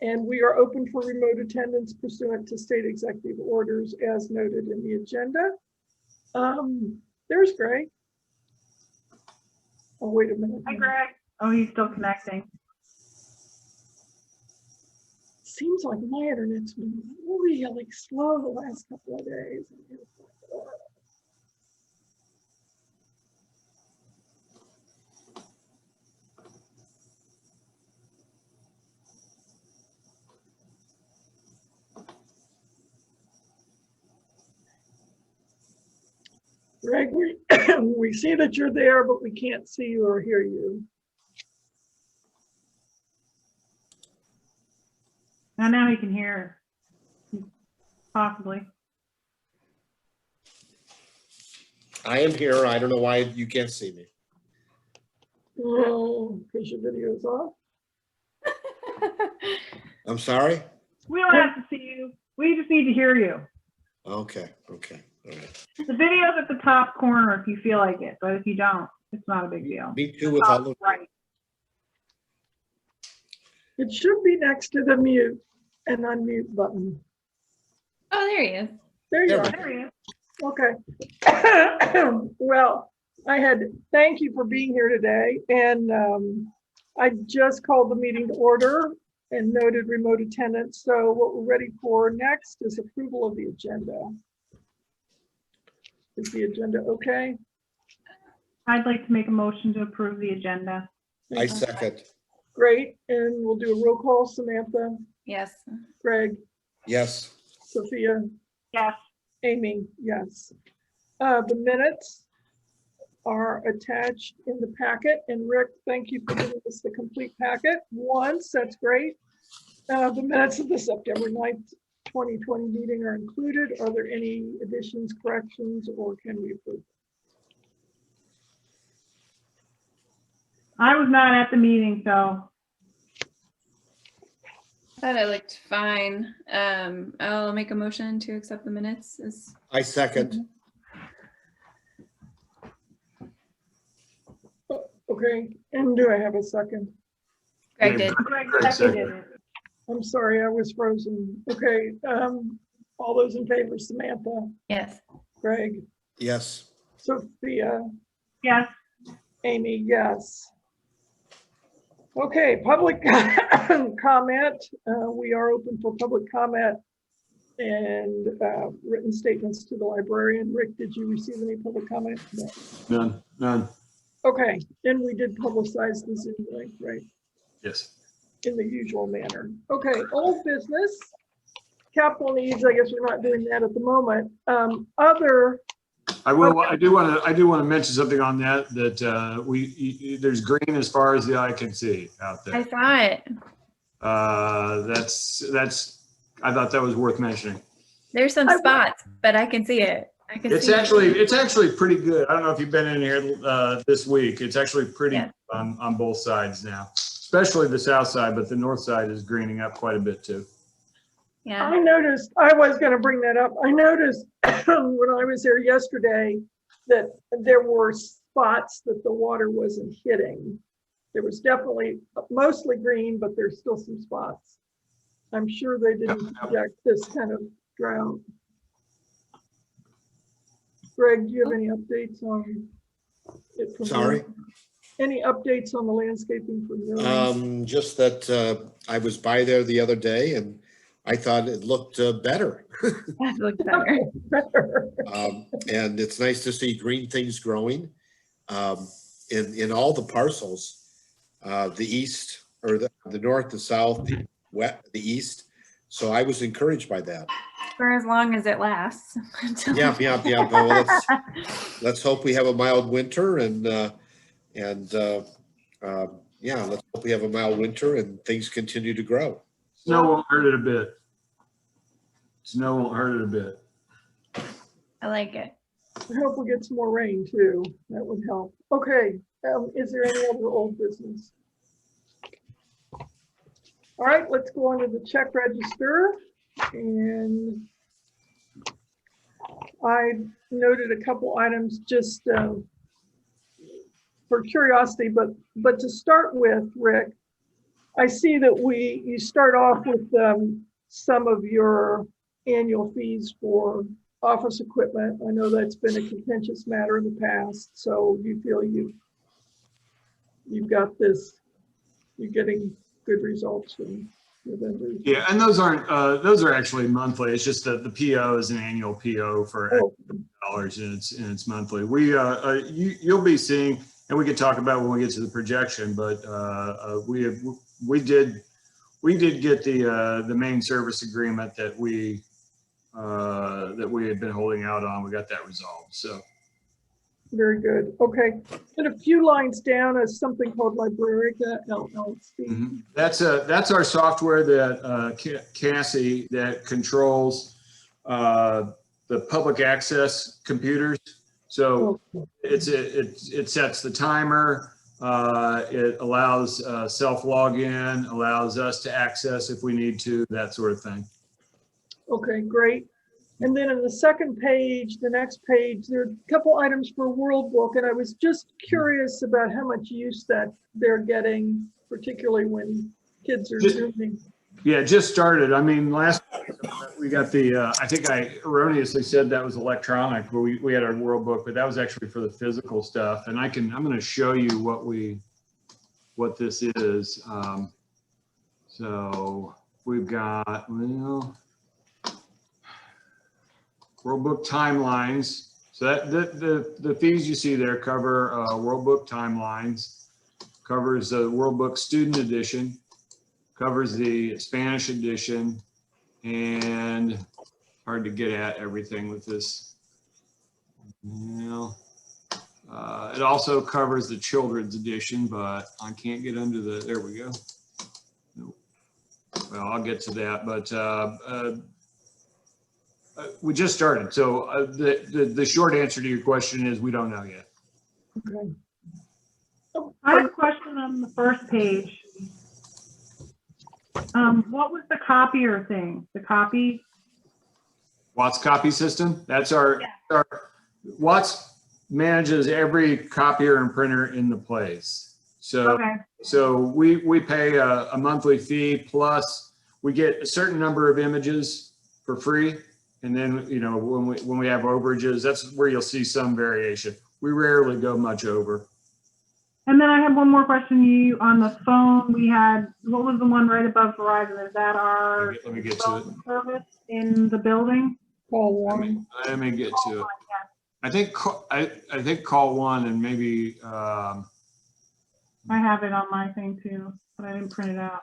And we are open for remote attendance pursuant to state executive orders as noted in the agenda. There's Greg. Oh, wait a minute. Hi, Greg. Oh, he's still connecting. Seems like my internet's been really slow the last couple of days. Greg, we see that you're there, but we can't see you or hear you. Now he can hear, possibly. I am here. I don't know why you can't see me. Oh, because your video's off. I'm sorry? We don't have to see you. We just need to hear you. Okay, all right. The video's at the top corner if you feel like it, but if you don't, it's not a big deal. Me too with all the Right. It should be next to the mute and unmute button. Oh, there he is. There you are. There he is. Okay. Well, thank you for being here today. And I just called the meeting to order and noted remote attendance. So what we're ready for next is approval of the agenda. Is the agenda okay? I'd like to make a motion to approve the agenda. I second. Great. And we'll do a roll call. Samantha, Yes. Greg, Yes. Sophia, Yes. Amy, yes. The minutes are attached in the packet. And Rick, thank you for giving us the complete packet once. That's great. The minutes of the September 9th, 2020 meeting are included. Are there any additions, corrections, or can we approve? I was not at the meeting, so I thought it looked fine. I'll make a motion to accept the minutes. I second. Okay, and do I have a second? Greg did. Greg seconded it. I'm sorry, I was frozen. Okay, all those in favor, Samantha, Yes. Greg, Yes. Sophia, Yes. Amy, yes. Okay, public comment. We are open for public comment and written statements to the librarian. Rick, did you receive any public comment? No. None. Okay, and we did publicize this anyway, right? Yes. In the usual manner. Okay, old business, capital needs. I guess we're not doing that at the moment. Other. I will. I do want to mention something on that. There's green as far as the eye can see out I there. saw it. I thought that was worth mentioning. There's some spots, but I can see it. I can It's see actually pretty good. I don't know if you've been in here this week. It's actually pretty Yeah. on both sides now, especially the south side, but the north side is greening up quite a bit too. Yeah. I noticed, I was going to bring that up. I noticed when I was there yesterday that there were spots that the water wasn't hitting. There was definitely mostly green, but there's still some spots. I'm sure they didn't project this kind of drought. Greg, do you have any updates on it? Sorry? Any updates on the landscaping from your? Just that I was by there the other day and I thought it looked better. That looks better. Better. And it's nice to see green things growing in all the parcels, the east or the north, the south, the west, the east. So I was encouraged by that. For as long as it lasts. Yeah. Well, let's hope we have a mild winter and let's hope we have a mild winter and things continue to grow. Snow won't hurt it a bit. Snow won't hurt it a bit. I like it. I hope we get some more rain too. That would help. Okay, is there any other old business? All right, let's go on to the check register. And I noted a couple items just for curiosity, but to start with, Rick, I see that you start off with some of your annual fees for office equipment. I know that's been a contentious matter in the past, so you feel you've got this, you're getting good results from your vendors. Yeah, and those are actually monthly. It's just that the PO is an annual PO for Oh, dollars, and it's monthly. You'll be seeing, and we could talk about when we get to the projection, but we did get the main service agreement that we had been holding out on. We got that resolved. So very good. Okay. And a few lines down is something called Librarica LLC. that's our software that Cassie that controls the public access computers. So it sets the timer. It allows self login, allows us to access if we need to, that sort of thing. Okay, great. And then in the second page, the next page, there are a couple items for World Book, and I was just curious about how much use that they're getting, particularly when kids are Zooming. Yeah, it just started. I mean, last we got the, I think I erroneously said that was electronic, but we had our World Book, but that was actually for the physical stuff. And I'm going to show you what this is. So we've got, well, World Book timelines. So that the fees you see there cover World Book timelines, covers the World Book Student Edition, covers the Spanish edition, and hard to get at everything with this. You know, it also covers the children's edition, but I can't get under the, there we go. Nope. Well, I'll get to that, but we just started. So the short answer to your question is we don't know yet. Okay. I have a question on the first page. What was the copier thing? The copy? Watts copy system. That's our Watts manages every copier and printer in the place. So Okay. so we pay a monthly fee, plus we get a certain number of images for free. And then, you know, when we have overages, that's where you'll see some variation. We rarely go much over. And then I have one more question. You on the phone, we had, what was the one right above Verizon? Is that our Let me get to it. phone service in the building? Call one. Let me get to it. I think call one, and maybe I have it on my thing too, but I didn't print it out.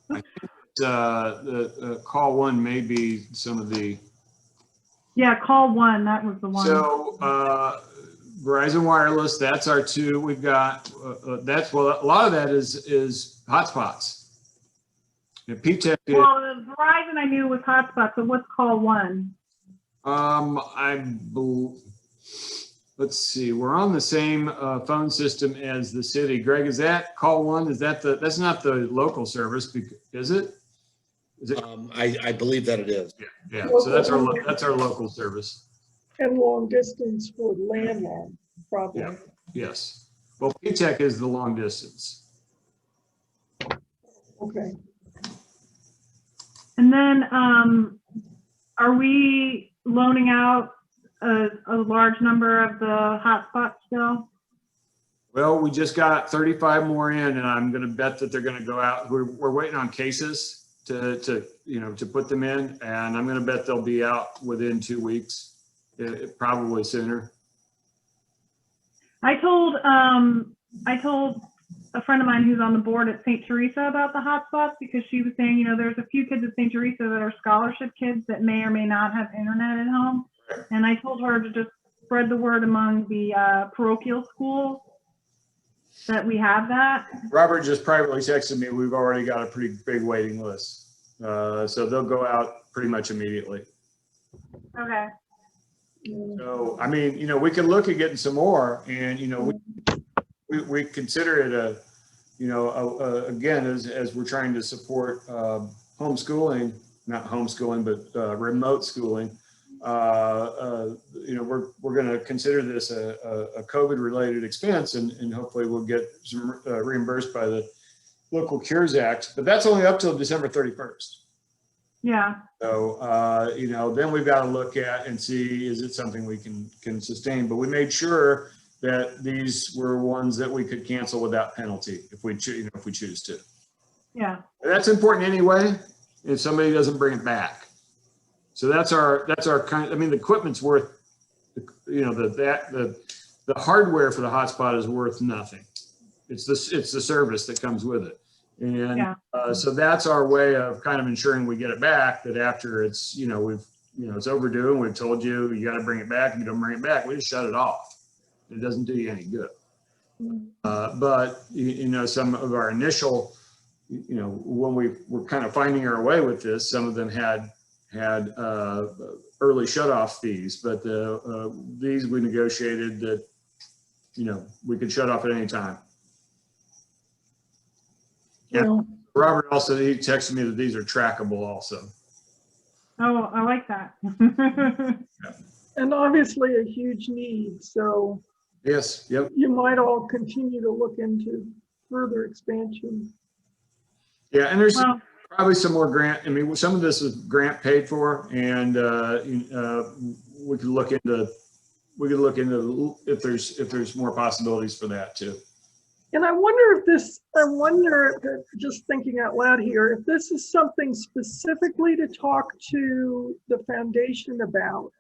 I think the call one may be some of the. Yeah, call one. That was the one. So Verizon Wireless, that's our two. We've got that's, well, a lot of that is hotspots. And PTEC. Well, the Verizon I knew was hotspot. So what's call one? Let's see. We're on the same phone system as the city. Greg, is that call one? Is that that's not the local service, is it? Is it? I believe that it is. Yeah. So that's our local service. And long distance for landline, probably. Yeah. Yes. Well, PTEC is the long distance. Okay. And then are we loaning out a large number of the hotspots still? Well, we just got 35 more in, and I'm going to bet that they're going to go out. We're waiting on cases to put them in, and I'm going to bet they'll be out within 2 weeks, probably sooner. I told a friend of mine who's on the board at St. Teresa about the hotspots, because she was saying, you know, there's a few kids at St. Teresa that are scholarship kids that may or may not have internet at home. And I told her to just spread the word among the parochial schools that we have that. Robert just privately texted me. We've already got a pretty big waiting list. So they'll go out pretty much immediately. Okay. So, I mean, you know, we can look at getting some more, and, you know, we consider it again, as we're trying to support homeschooling, not homeschooling, but remote schooling. You know, we're going to consider this a COVID related expense, and hopefully we'll get some reimbursed by the local cures act, but that's only up till December 31st. Yeah. So, you know, then we've got to look at and see, is it something we can sustain? But we made sure that these were ones that we could cancel without penalty if we choose, you know, if we choose to. Yeah. And that's important anyway, if somebody doesn't bring it back. So that's our kind, I mean, the equipment's worth, you know, the hardware for the hotspot is worth nothing. It's the service that comes with it. And Yeah. so that's our way of kind of ensuring we get it back, that after it's, you know, it's overdue and we've told you, you got to bring it back. If you don't bring it back, we just shut it off. It doesn't do you any good. But, you know, some of our initial, you know, when we were kind of finding our way with this, some of them had early shut-off fees, but these we negotiated that, you know, we could shut off at any time. Well, Robert also, he texted me that these are trackable also. Oh, I like that. and obviously a huge need, so Yes, yep. you might all continue to look into further expansion. Yeah, and there's Well, probably some more grant. I mean, some of this is grant paid for, and we could look into if there's more possibilities for that too. And I wonder if just thinking out loud here, if this is something specifically to talk to the foundation about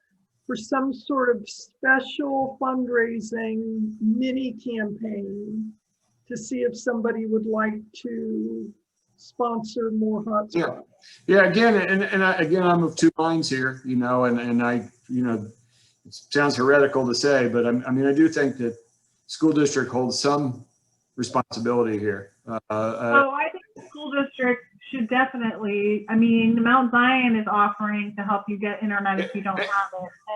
for some sort of special fundraising mini campaign to see if somebody would like to sponsor more hotspots. Yeah. Again, I'm of two minds here, you know, and I, you know, it sounds heretical to say, but I mean, I do think that school district holds some responsibility here. I think the school district should definitely, I mean, Mount Zion is offering to help you get internet if you don't have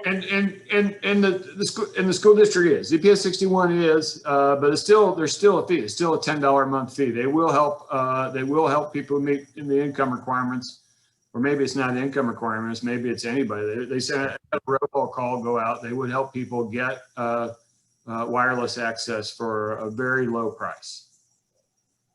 it. And the school district is, ZPS 61 is, but there's still a fee. It's still a $10 a month fee. They will help people meet in the income requirements, or maybe it's not income requirements, maybe it's anybody. They send a robocall call go out. They would help people get wireless access for a very low price.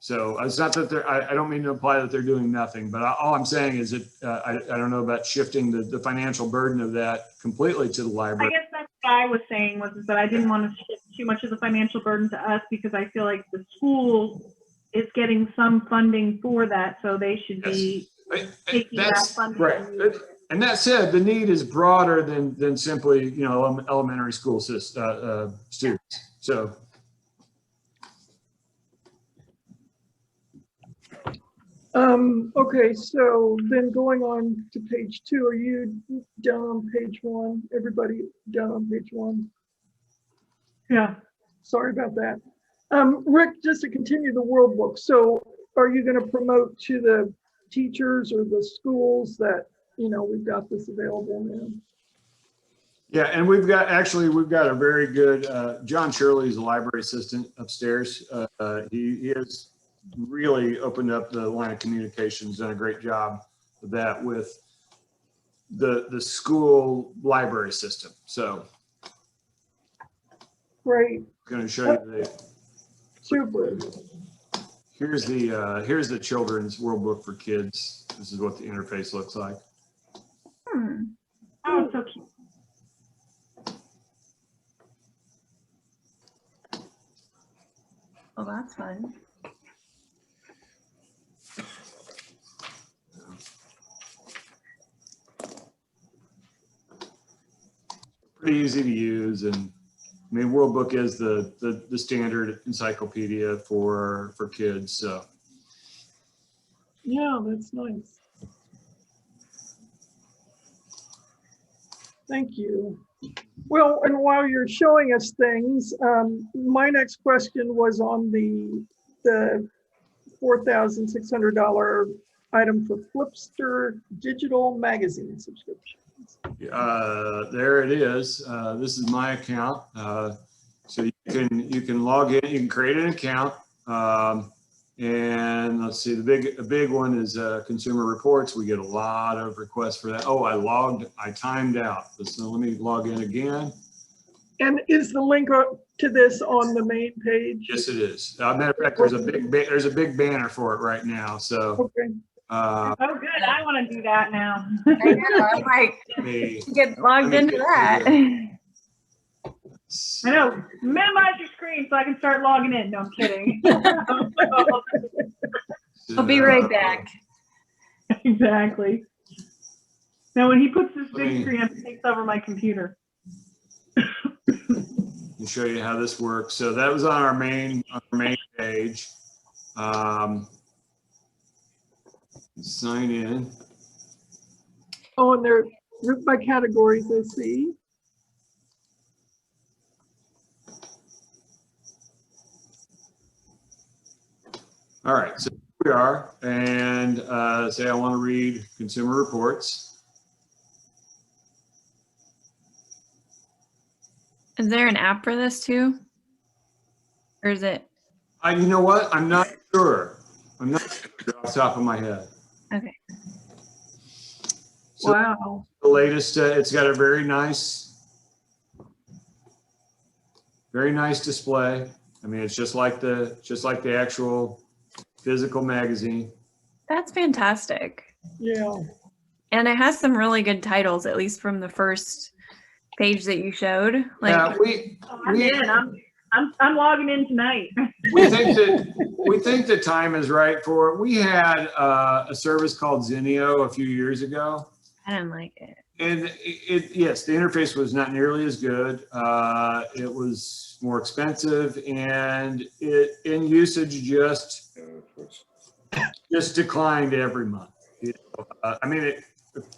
So it's not that I don't mean to imply that they're doing nothing, but all I'm saying is that I don't know about shifting the financial burden of that completely to the I library. guess that's what I was saying was that I didn't want to shift too much of the financial burden to us, because I feel like the school is getting some funding for that, so they should be taking that funding. Right. And that said, the need is broader than simply, you know, elementary school students. So. Okay, so then going on to page 2, are you down on page 1? Everybody down on page 1? Yeah. Sorry about that. Rick, just to continue the World Book, so are you going to promote to the teachers or the schools that, you know, we've got this available now? Yeah, and we've got a very good, John Shirley is a library assistant upstairs. He has really opened up the line of communications, done a great job of that with the school library system. So Great. I'm going to show you Super. here's the children's World Book for kids. This is what the interface looks like. Oh, so cute. Oh, that's fun. Pretty easy to use, and I mean, World Book is the standard encyclopedia for kids. So Yeah, that's nice. Thank you. Well, and while you're showing us things, my next question was on the $4,600 item for Flipster digital magazine subscriptions. there it is. This is my account. So you can log in, you can create an account. And let's see, the big one is consumer reports. We get a lot of requests for that. Oh, I timed out. So let me log in again. And is the link to this on the main page? Yes, it is. Matter of fact, there's a big banner for it right now. So, Okay. Oh, good. I want to do that now. I know, I'm like, me, get logged Let me into get that. I know. Minimize your screen so I can start logging in. No, I'm kidding. I'll be right back. Exactly. Now, when he puts this Let me- big screen up, it takes over my computer. I'll show you how this works. So that was on our main page. Sign in. Oh, and they're grouped by categories, I see. All right, so here we are, and say I want to read consumer reports. Is there an app for this too? Or is it? You know what? I'm not sure. I'm not sure off the top of my head. Okay. So Wow. the latest, it's got a very nice display. I mean, it's just like the actual physical magazine. That's fantastic. Yeah. And it has some really good titles, at least from the first page that you showed. Like, Yeah, I'm in. I'm logging in tonight. we think the time is right for it. We had a service called Zenio a few years ago. I didn't like it. And yes, the interface was not nearly as good. It was more expensive, and in usage just declined every month. You know? I mean,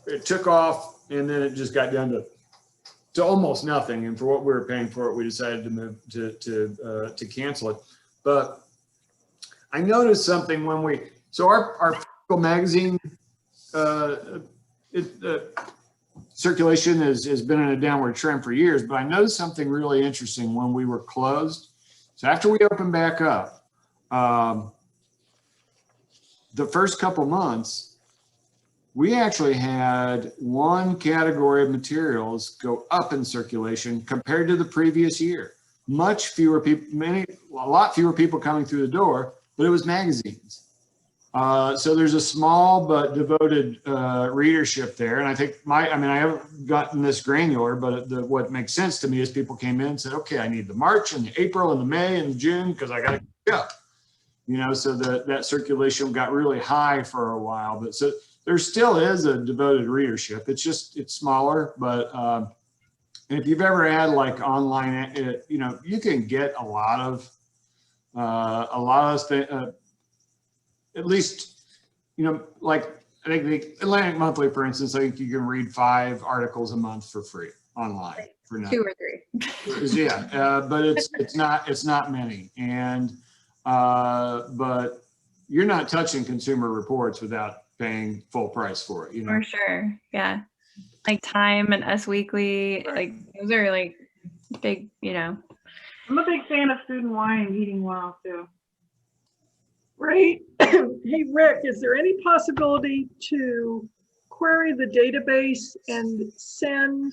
it took off, and then it just got down to almost nothing. And for what we were paying for it, we decided to move to cancel it. But I noticed something when so our physical magazine circulation has been in a downward trend for years, but I noticed something really interesting when we were closed. So after we opened back up, the first couple months, we actually had one category of materials go up in circulation compared to the previous year. Much fewer people, a lot fewer people coming through the door, but it was magazines. So there's a small but devoted readership there. And I think I haven't gotten this granular, but what makes sense to me is people came in and said, okay, I need the March and the April and the May and the June because I got to go. You know, so that circulation got really high for a while. But so there still is a devoted readership. It's smaller, but and if you've ever had like online, you know, you can get a lot of at least, you know, like I think the Atlantic Monthly, for instance, I think you can read 5 articles a month for free online for nothing. 2 or 3. Yeah, but it's not many, and but you're not touching Consumer Reports without paying full price for it. You know, For sure. Yeah. Like Time and Us Weekly, Right. like those are like big, you know. I'm a big fan of Food and Wine and Eating Well too. Right. Hey, Rick, is there any possibility to query the database and send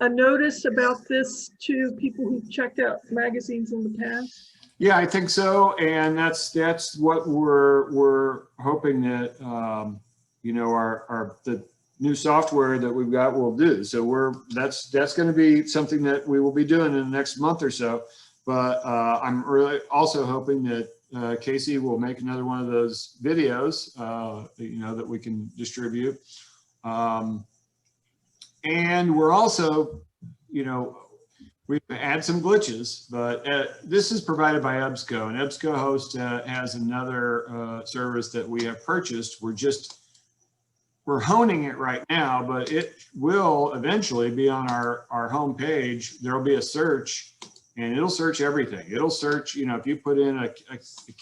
a notice about this to people who've checked out magazines in the past? yeah, I think so, and that's what we're hoping that you know the new software that we've got will do. So that's going to be something that we will be doing in the next month or so. But I'm really also hoping that Casey will make another one of those videos, you know, that we can distribute. And we're also, you know, we've had some glitches, but this is provided by EBSCO, and EBSCO Host has another service that we have purchased. We're honing it right now, but it will eventually be on our home page. There'll be a search, and it'll search everything. It'll search, you know, if you put in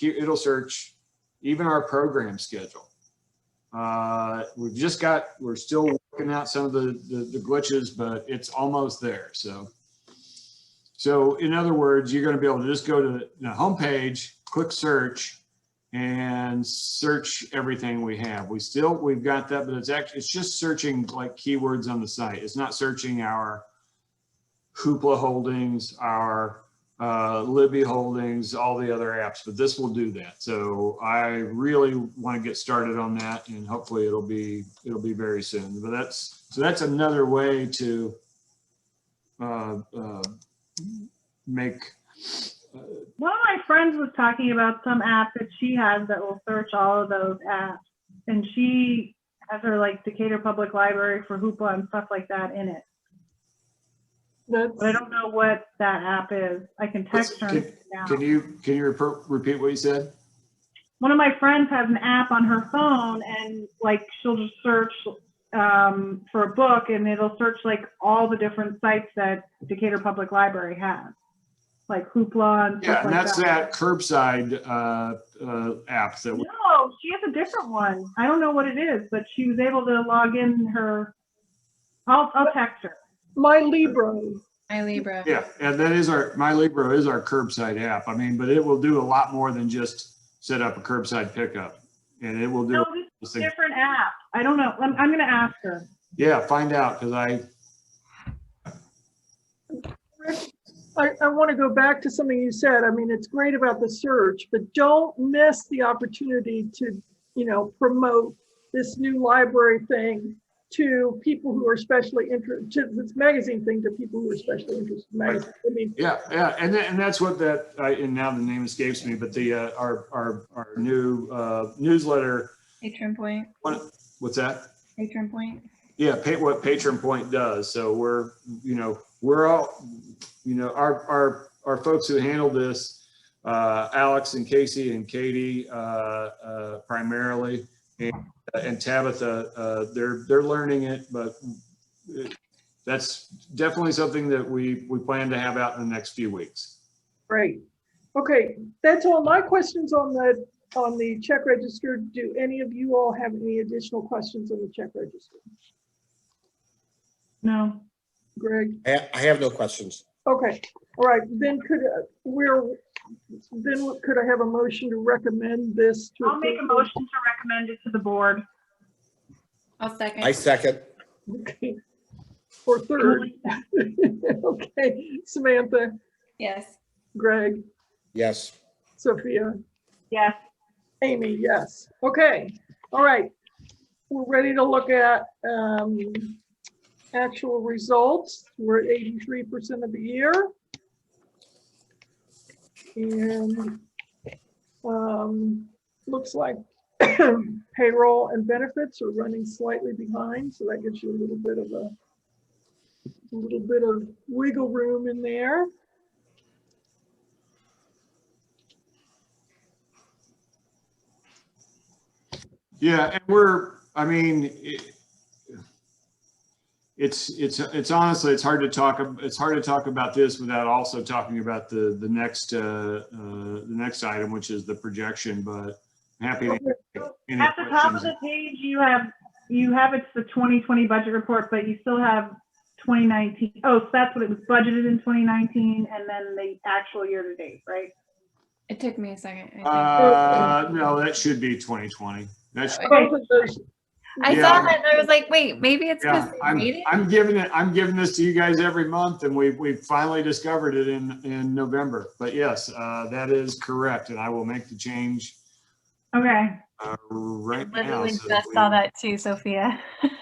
it'll search even our program schedule. We're still working out some of the glitches, but it's almost there. So in other words, you're going to be able to just go to the home page, click search, and search everything we have. We've got that, but it's just searching like keywords on the site. It's not searching our Hoopla holdings, our Libby Holdings, all the other apps, but this will do that. So I really want to get started on that, and hopefully it'll be very soon. But that's another way to make. One of my friends was talking about some app that she has that will search all of those apps, and she has her like Decatur Public Library for Hoopla and stuff like that in it. That's, But I don't know what that app is. I can text her. Can you repeat what you said? One of my friends has an app on her phone, and like she'll just search for a book, and it'll search like all the different sites that Decatur Public Library has, like Hoopla and stuff Yeah, and like that's that curbside app that we. No, she has a different one. I don't know what it is, but she was able to log in her. I'll text her. My Libro. My Libra. Yeah, and that is My Libro is our curbside app. I mean, but it will do a lot more than just set up a curbside pickup, and it will do. No, this is a different app. I don't know. I'm going to ask her. Yeah, find out, because I want to go back to something you said. I mean, it's great about the search, but don't miss the opportunity to, promote this new library thing to people who are specially interested, to this magazine thing to people who are specially interested in magazines. I mean, yeah, and that's what and now the name escapes me, but the our new newsletter. Patron Point. What's that? Patron Point. Yeah, what Patron Point does. So we're all, our folks who handle this, Alex and Casey and Katie primarily, and Tabitha, they're learning it, but that's definitely something that we plan to have out in the next few weeks. great. Okay, that's all my questions on the check register. Do any of you all have any additional questions on the check register? No. Greg? I have no questions. Okay, all right, then could I have a motion to recommend this to? I'll make a motion to recommend it to the board. I'll second. I second. Okay. Or third. Okay, Samantha, Yes. Greg, Yes. Sophia, Yes. Amy, yes. Okay, all right. We're ready to look at actual results. We're at 83% of the year. And looks like payroll and benefits are running slightly behind, so that gives you a little bit of wiggle room in there. Yeah, and it's honestly, it's hard to talk about this without also talking about the next item, which is the projection, but I'm happy to At the top of the page, you have it's the 2020 budget report, but you still have 2019. Oh, so that's what it was budgeted in 2019, and then the actual year to date, right? It took me a second. No, that should be 2020. That's Okay. Both of those, I Yeah. saw that and I was like, wait, maybe it's because yeah. they made it. I'm giving this to you guys every month, and we finally discovered it in November. But yes, that is correct, and I will make the change Okay. right I now. literally so just we- saw that too, Sophia.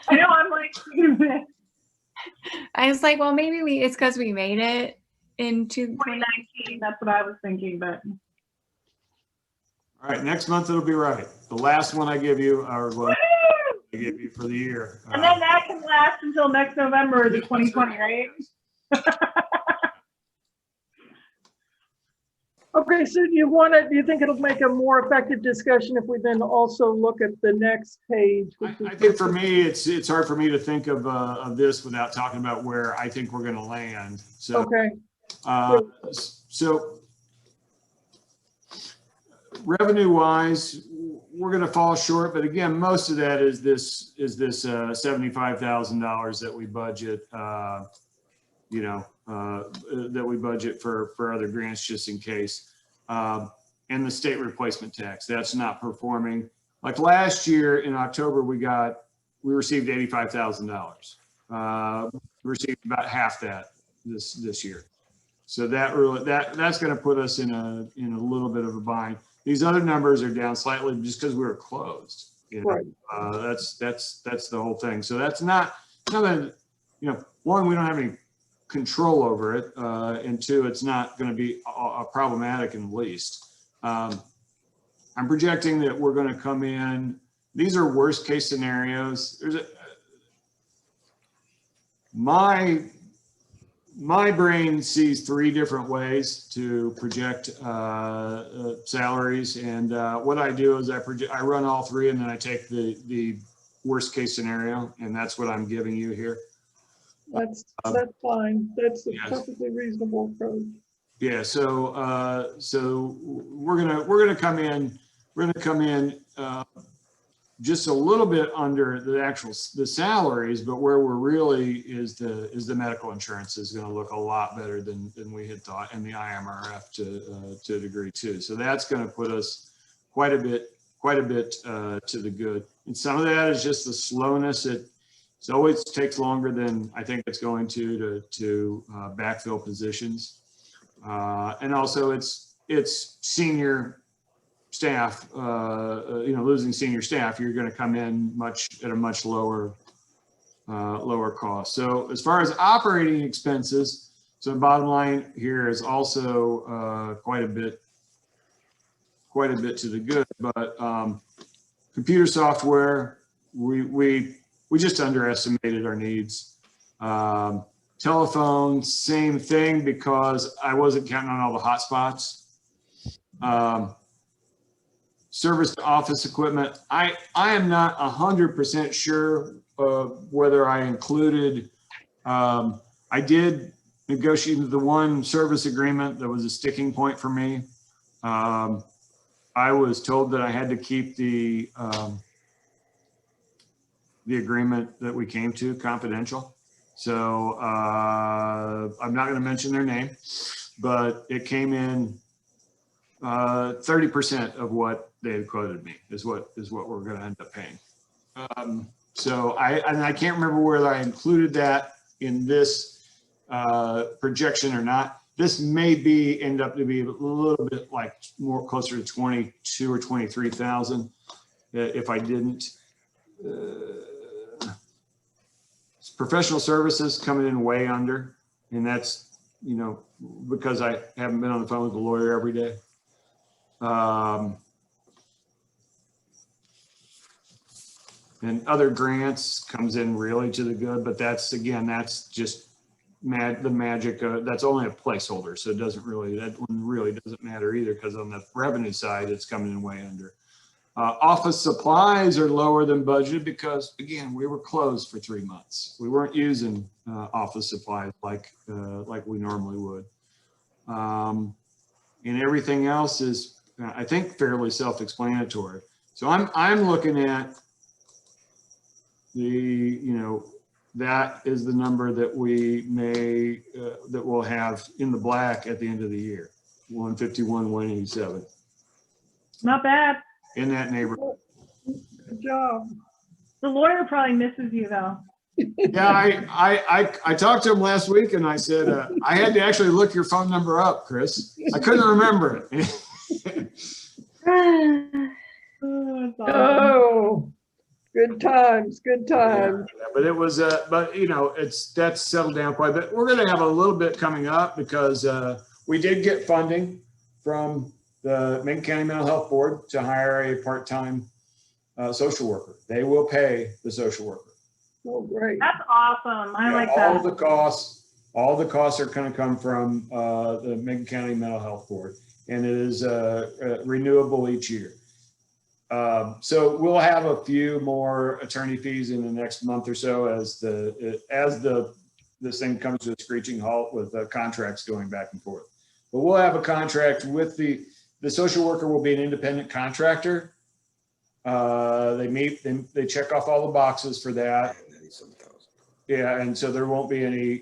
I know. I'm like, I was like, well, maybe it's because we made it into 2019. That's what I was thinking, but All right, next month it'll be right. The last one I give you, or one I give you for the year. and then that can last until next November, the 2020, right? okay, so do you think it'll make a more effective discussion if we then also look at the next page? I think for me, it's hard for me to think of this without talking about where I think we're going to land. So, Okay, so revenue wise, we're going to fall short, but again, most of that is this $75,000 that we budget, that we budget for other grants just in case. And the state replacement tax, that's not performing. Like last year in October, we received $85,000. We received about half that this year. So that really, that's going to put us in a little bit of a bind. These other numbers are down slightly just because we were closed. You know, Right. that's the whole thing. So that's not that, you know, one, we don't have any control over it, and two, it's not going to be problematic in the least. I'm projecting that we're going to come in. These are worst case scenarios. My brain sees three different ways to project salaries, and what I do is I run all three, and then I take the worst case scenario, and that's what I'm giving you here. That's fine. That's a Yes. perfectly reasonable approach. Yeah. So we're gonna come in just a little bit under the salaries, but where we're really is the medical insurance is going to look a lot better than we had thought, and the IMRF to a degree too. So that's going to put us quite a bit to the good. And some of that is just the slowness. It always takes longer than I think it's going to backfill positions, and also it's senior staff, losing senior staff, you're going to come in at a much lower cost. So as far as operating expenses, so the bottom line here is also quite a bit to the good. But computer software, we just underestimated our needs. Telephone, same thing, because I wasn't counting on all the hotspots. Service to office equipment, I am not 100% sure whether I included, I did negotiate the one service agreement that was a sticking point for me. I was told that I had to keep the agreement that we came to confidential. So I'm not going to mention their name, but it came in 30% of what they had quoted me is what we're going to end up paying. So I can't remember whether I included that in this projection or not. This may end up to be a little bit like more closer to 22 or 23,000 if I didn't. Professional services coming in way under, and that's, because I haven't been on the phone with the lawyer every day. And other grants comes in really to the good, but that's just the magic. That's only a placeholder, so that one really doesn't matter either, because on the revenue side, it's coming in way under. Office supplies are lower than budgeted because, again, we were closed for 3 months. We weren't using office supplies like we normally would. And everything else is, I think, fairly self-explanatory. So I'm looking at that is the number that we may that we'll have in the black at the end of the year, 151, 187. Not bad. In that neighborhood. Good job. The lawyer probably misses you though. Yeah, I talked to him last week, and I said I had to actually look your phone number up, Chris. I couldn't remember it. Oh, that's awesome. Oh, good times, good times. Yeah, but it was, that's settled down quite a bit. We're going to have a little bit coming up because we did get funding from the Macon County Mental Health Board to hire a part-time social worker. They will pay the social worker. Oh, great. That's awesome. I like that. All the costs are going to come from the Macon County Mental Health Board, and it is renewable each year. So we'll have a few more attorney fees in the next month or so as this thing comes to a screeching halt with contracts going back and forth. But we'll have a contract with the social worker will be an independent contractor. They check off all the boxes for that. Yeah, and so there won't be any,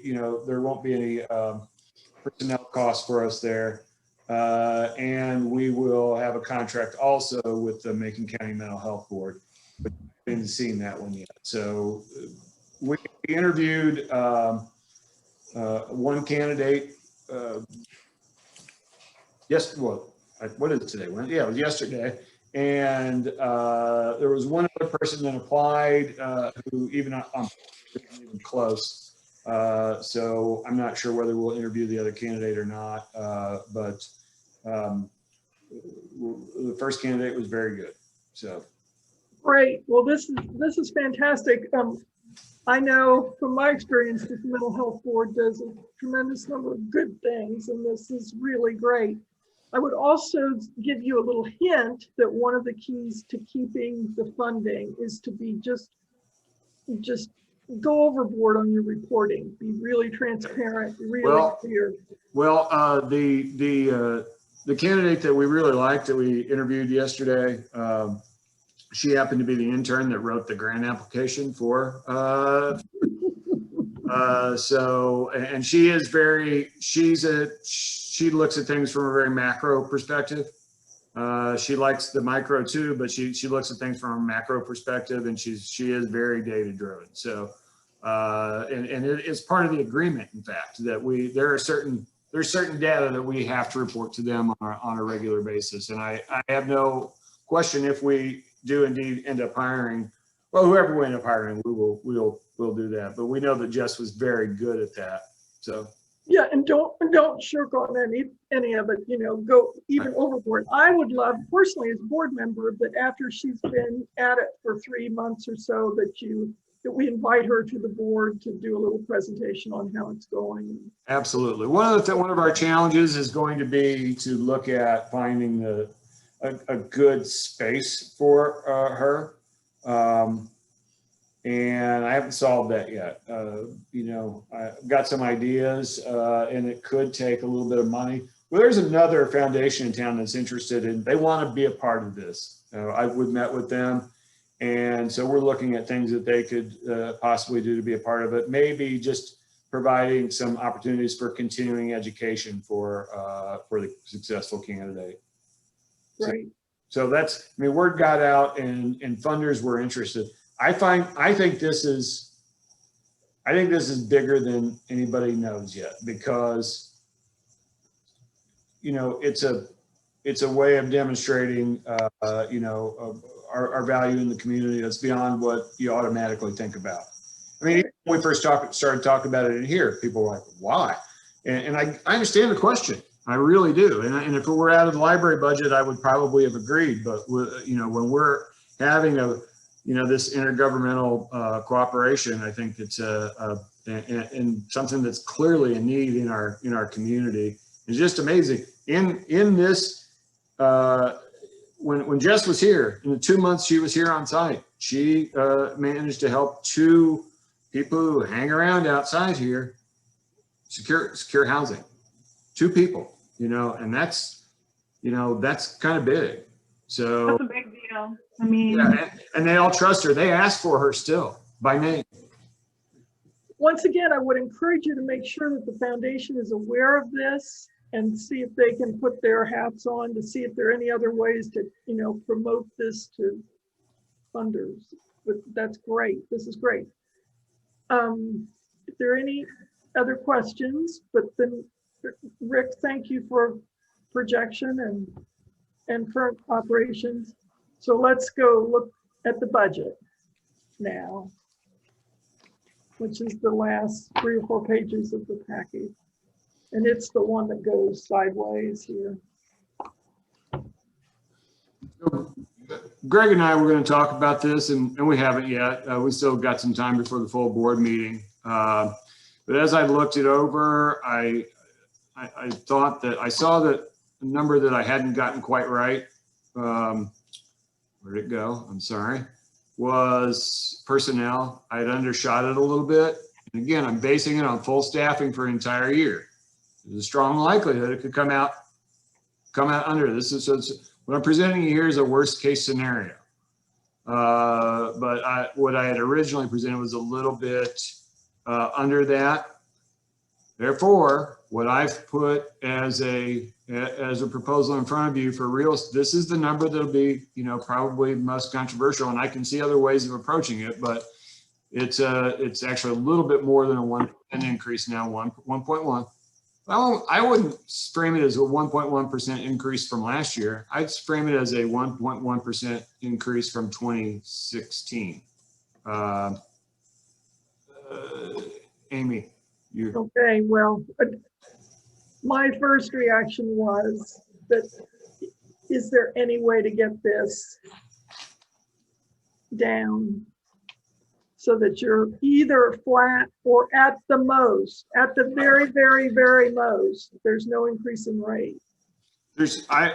personnel costs for us there. And we will have a contract also with the Macon County Mental Health Board, but I haven't seen that one yet. So we interviewed one candidate yes, well, what is it today? Yeah, it was yesterday. And there was one other person that applied who even isn't even close. So I'm not sure whether we'll interview the other candidate or not. But the first candidate was very good. So Great. Well, this is fantastic. I know from my experience that the mental health board does a tremendous number of good things, and this is really great. I would also give you a little hint that one of the keys to keeping the funding is to be just go overboard on your reporting. Be really transparent, really clear. Well, the candidate that we really liked that we interviewed yesterday, she happened to be the intern that wrote the grant application for. So, and she looks at things from a very macro perspective. She likes the micro too, but she looks at things from a macro perspective, and she is very data driven. So, and it is part of the agreement, in fact, that there's certain data that we have to report to them on a regular basis. And I have no question, if we do indeed end up hiring, well, whoever we end up hiring, we'll do that. But we know that Jess was very good at that. So yeah, and don't shirk on any of it. You know, go even overboard. I would love personally as a board member that after she's been at it for 3 months or so, that we invite her to the board to do a little presentation on how it's going. Absolutely. One of our challenges is going to be to look at finding a good space for her. And I haven't solved that yet. You know, I've got some ideas, and it could take a little bit of money. Well, there's another foundation in town that's interested in, they want to be a part of this. We've met with them. And so we're looking at things that they could possibly do to be a part of it. Maybe just providing some opportunities for continuing education for the successful candidate. Right. So that's, I mean, word got out and funders were interested. I think this is bigger than anybody knows yet, because, you know, it's a way of demonstrating, you know, our value in the community that's beyond what you automatically think about. I mean, when we first started talking about it in here, people were like, why? And I understand the question. I really do. And if it were out of the library budget, I would probably have agreed. But, you know, when we're having this intergovernmental cooperation, I think it's and something that's clearly a need in our community. It's just amazing. In this, when Jess was here, in the 2 months she was here on site, she managed to help 2 people who hang around outside here secure housing. 2 people, you know, and that's kind of big. So that's a big deal. I mean, yeah, and they all trust her. They ask for her still by name. Once again, I would encourage you to make sure that the foundation is aware of this and see if they can put their hats on to see if there are any other ways to, you know, promote this to funders. But that's great. This is great. If there are any other questions, but then Rick, thank you for projection and current operations. So let's go look at the budget now, which is the last 3 or 4 pages of the package. And it's the one that goes sideways here. Greg and I were going to talk about this, and we haven't yet. We still got some time before the full board meeting. But as I looked it over, I thought that I saw that a number that I hadn't gotten quite right. Where'd it go? I'm sorry. Was personnel. I'd undershot it a little bit. And again, I'm basing it on full staffing for an entire year. There's a strong likelihood it could come out under this. So what I'm presenting here is a worst case scenario. But what I had originally presented was a little bit under that. Therefore, what I've put as a proposal in front of you for real, this is the number that'll be, you know, probably most controversial, and I can see other ways of approaching it, but it's actually a little bit more than an increase now, 1.1. I wouldn't frame it as a 1.1% increase from last year. I'd frame it as a 1.1% increase from 2016. Amy, you. Okay, well, my first reaction was that, is there any way to get this down so that you're either flat or at the most, at the very, very, very most, there's no increase in rate? I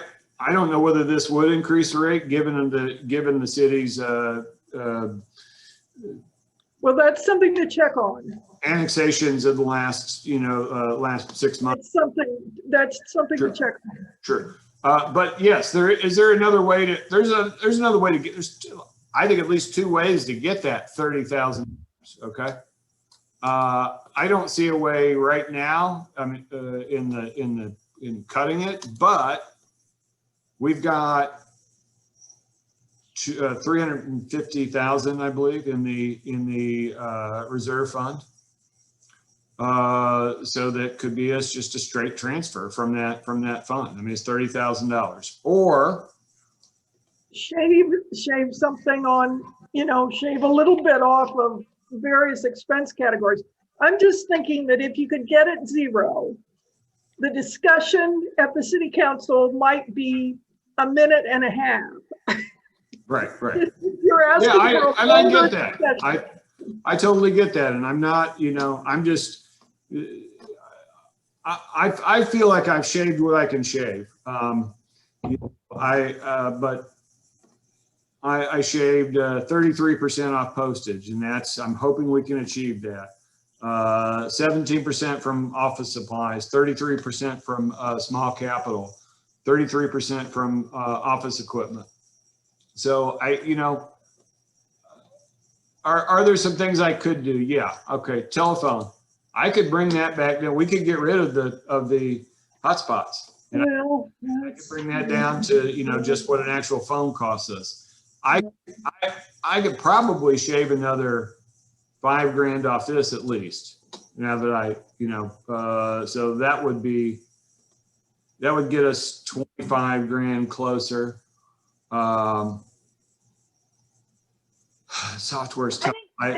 don't know whether this would increase the rate given the city's Well, that's something to check on. annexations of the last, last 6 months. That's something Sure. to check on. Sure. But yes, there's another way to get, I think at least 2 ways to get that $30,000. Okay. I don't see a way right now, I mean, in cutting it, but we've got 350,000, I believe, in the reserve fund. So that could be just a straight transfer from that fund. I mean, it's $30,000, or Shave something on, shave a little bit off of various expense categories. I'm just thinking that if you could get it 0, the discussion at the city council might be a minute and a half. right. You're asking Yeah, for a I longer get that. discussion. I totally get that, and I'm not, I'm just, I feel like I've shaved what I can shave. I shaved 33% off postage, and I'm hoping we can achieve that. 17% from office supplies, 33% from small capital, 33% from office equipment. So are there some things I could do? Yeah. Okay. Telephone. I could bring that back down. We could get rid of the hotspots. And I could bring that down to, just what an actual phone costs us. I could probably shave another $5,000 off this at least. Now that so that would get us 25 grand closer. Software's tough. I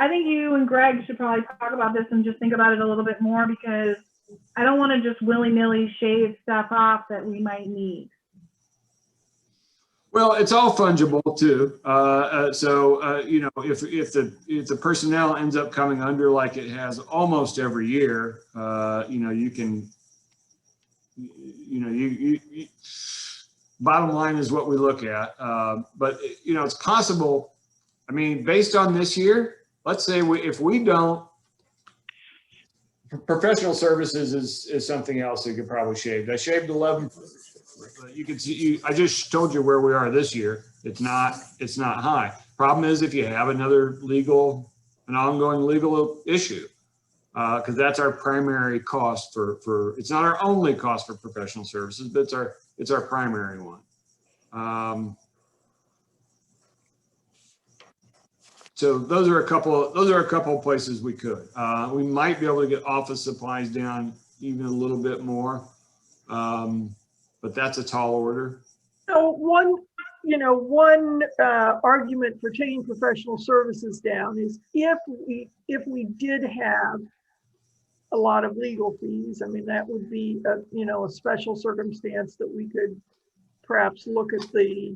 think you and Greg should probably talk about this and just think about it a little bit more, because I don't want to just willy-nilly shave stuff off that we might need. Well, it's all fungible too. If the personnel ends up coming under like it has almost every year, you can, bottom line is what we look at. But it's possible. I mean, based on this year, let's say if we don't, professional services is something else that you could probably shave. I shaved 11. You can see, I just told you where we are this year. It's not high. Problem is, if you have an ongoing legal issue, because that's our primary cost for, it's not our only cost for professional services, but it's our primary one. So those are a couple of places we could. We might be able to get office supplies down even a little bit more. But that's a tall order. So one argument for taking professional services down is if we did have a lot of legal fees, I mean, that would be a special circumstance that we could perhaps look at the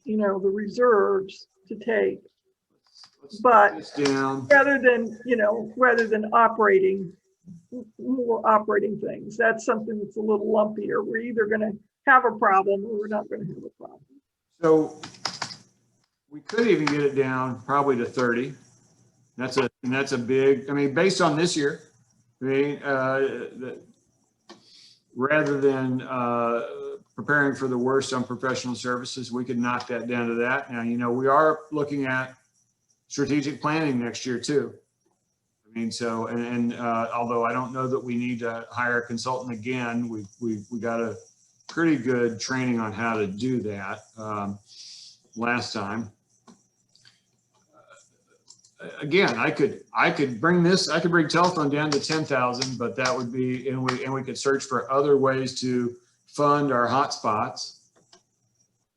reserves to take. But rather than operating things, that's something that's a little lumpier. We're either going to have a problem or we're not going to have a problem. So we could even get it down probably to 30. That's a big, I mean, based on this year, I mean, rather than preparing for the worst on professional services, we could knock that down to that. Now, we are looking at strategic planning next year too. I mean, so, and although I don't know that we need to hire a consultant again, we got a pretty good training on how to do that last time. again, I could bring telephone down to 10,000, but that would be, and we could search for other ways to fund our hotspots.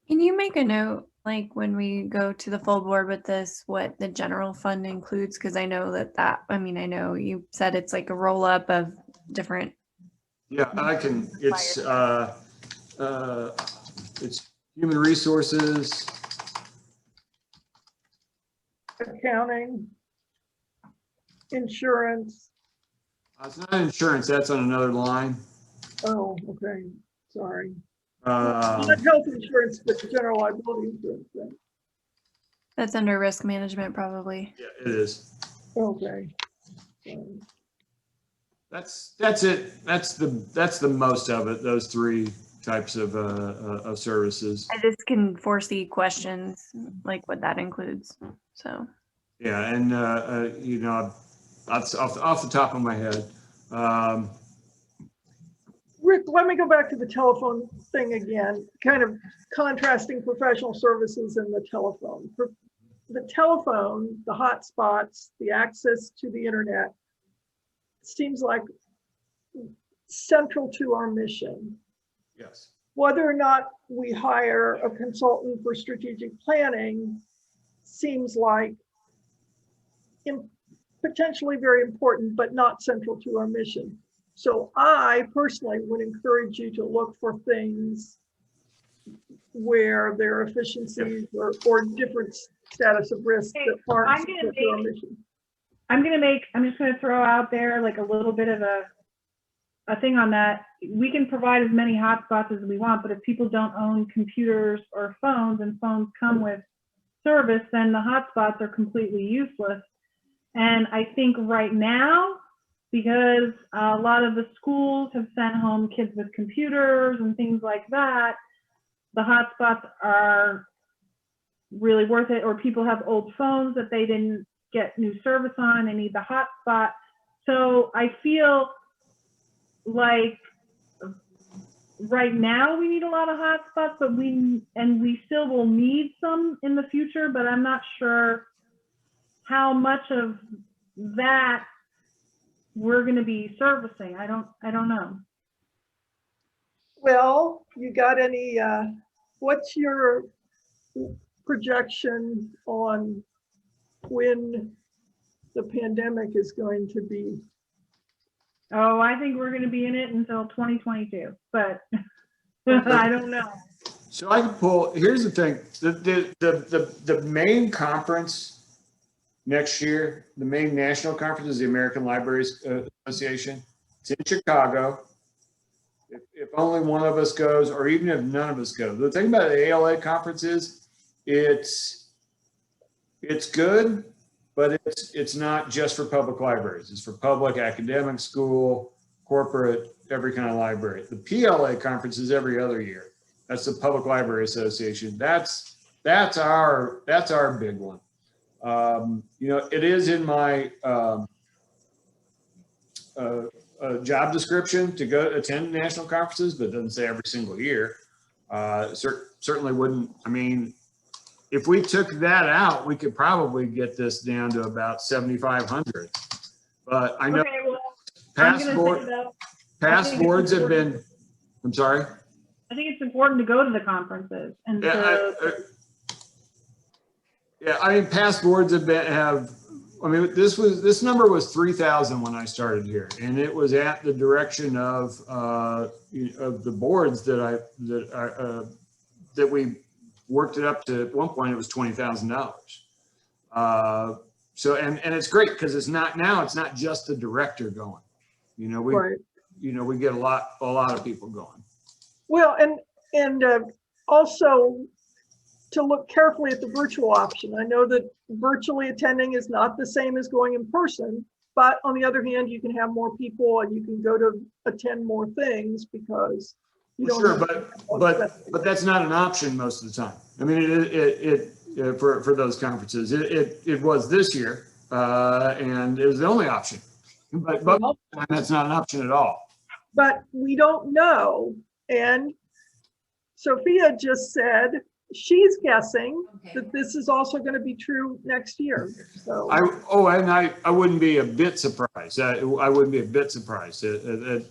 Can you make a note, like when we go to the full board with this, what the general fund includes? Because I know I know you said it's like a roll up of different. Yeah, it's human resources. Accounting, insurance. It's not insurance, that's on another line. Oh, okay, sorry. Um, Not health insurance, but general liability insurance. Then. That's under risk management, probably. Yeah, it is. Okay. That's it. That's the most of it. Those three types of services. I just can foresee questions like what that includes. So. Yeah, and you know, that's off the top of my head. Rick, let me go back to the telephone thing again, kind of contrasting professional services and the telephone. For the telephone, the hotspots, the access to the internet seems like central to our mission. Yes. Whether or not we hire a consultant for strategic planning seems like potentially very important, but not central to our mission. So I personally would encourage you to look for things where there are efficiencies or different status of risk that aren't central to our mission. I'm just going to throw out there like a little bit of a thing on that. We can provide as many hotspots as we want, but if people don't own computers or phones and phones come with service, then the hotspots are completely useless. And I think right now, because a lot of the schools have sent home kids with computers and things like that, the hotspots are really worth it, or people have old phones that they didn't get new service on, they need the hotspot. So I feel like right now we need a lot of hotspots, but we still will need some in the future, but I'm not sure how much of that we're going to be servicing. I don't know. Well, you got any, what's your projection on when the pandemic is going to be? Oh, I think we're going to be in it until 2022, but I don't know. So I can pull, here's the thing, the main conference next year, the main national conference is the American Libraries Association. It's in Chicago. If only one of us goes, or even if none of us go. The thing about the ALA conference is it's good, but it's not just for public libraries. It's for public, academic, school, corporate, every kind of library. The PLA conference is every other year. That's the Public Library Association. That's our big one. You know, it is in my job description to go attend national conferences, but it doesn't say every single year. Certainly wouldn't. I mean, if we took that out, we could probably get this down to about 7,500. But I know Okay, well, past boards have been. I'm sorry. I think it's important to go to the conferences and yeah, I mean, past boards I mean, this number was 3,000 when I started here, and it was at the direction of the boards that we worked it up to. At one point, it was $20,000. So and it's great because it's not just the director going. You know, we get a lot of people going. Well, and also to look carefully at the virtual option. I know that virtually attending is not the same as going in person, but on the other hand, you can have more people and you can go to attend more things because you don't. Sure, but that's not an option most of the time. I mean, it for those conferences, it was this year, and it was the only option. But that's not an option at all. But we don't know. And Sophia just said she's guessing that this is also going to be true next year. So I wouldn't be a bit surprised. I wouldn't be a bit surprised. And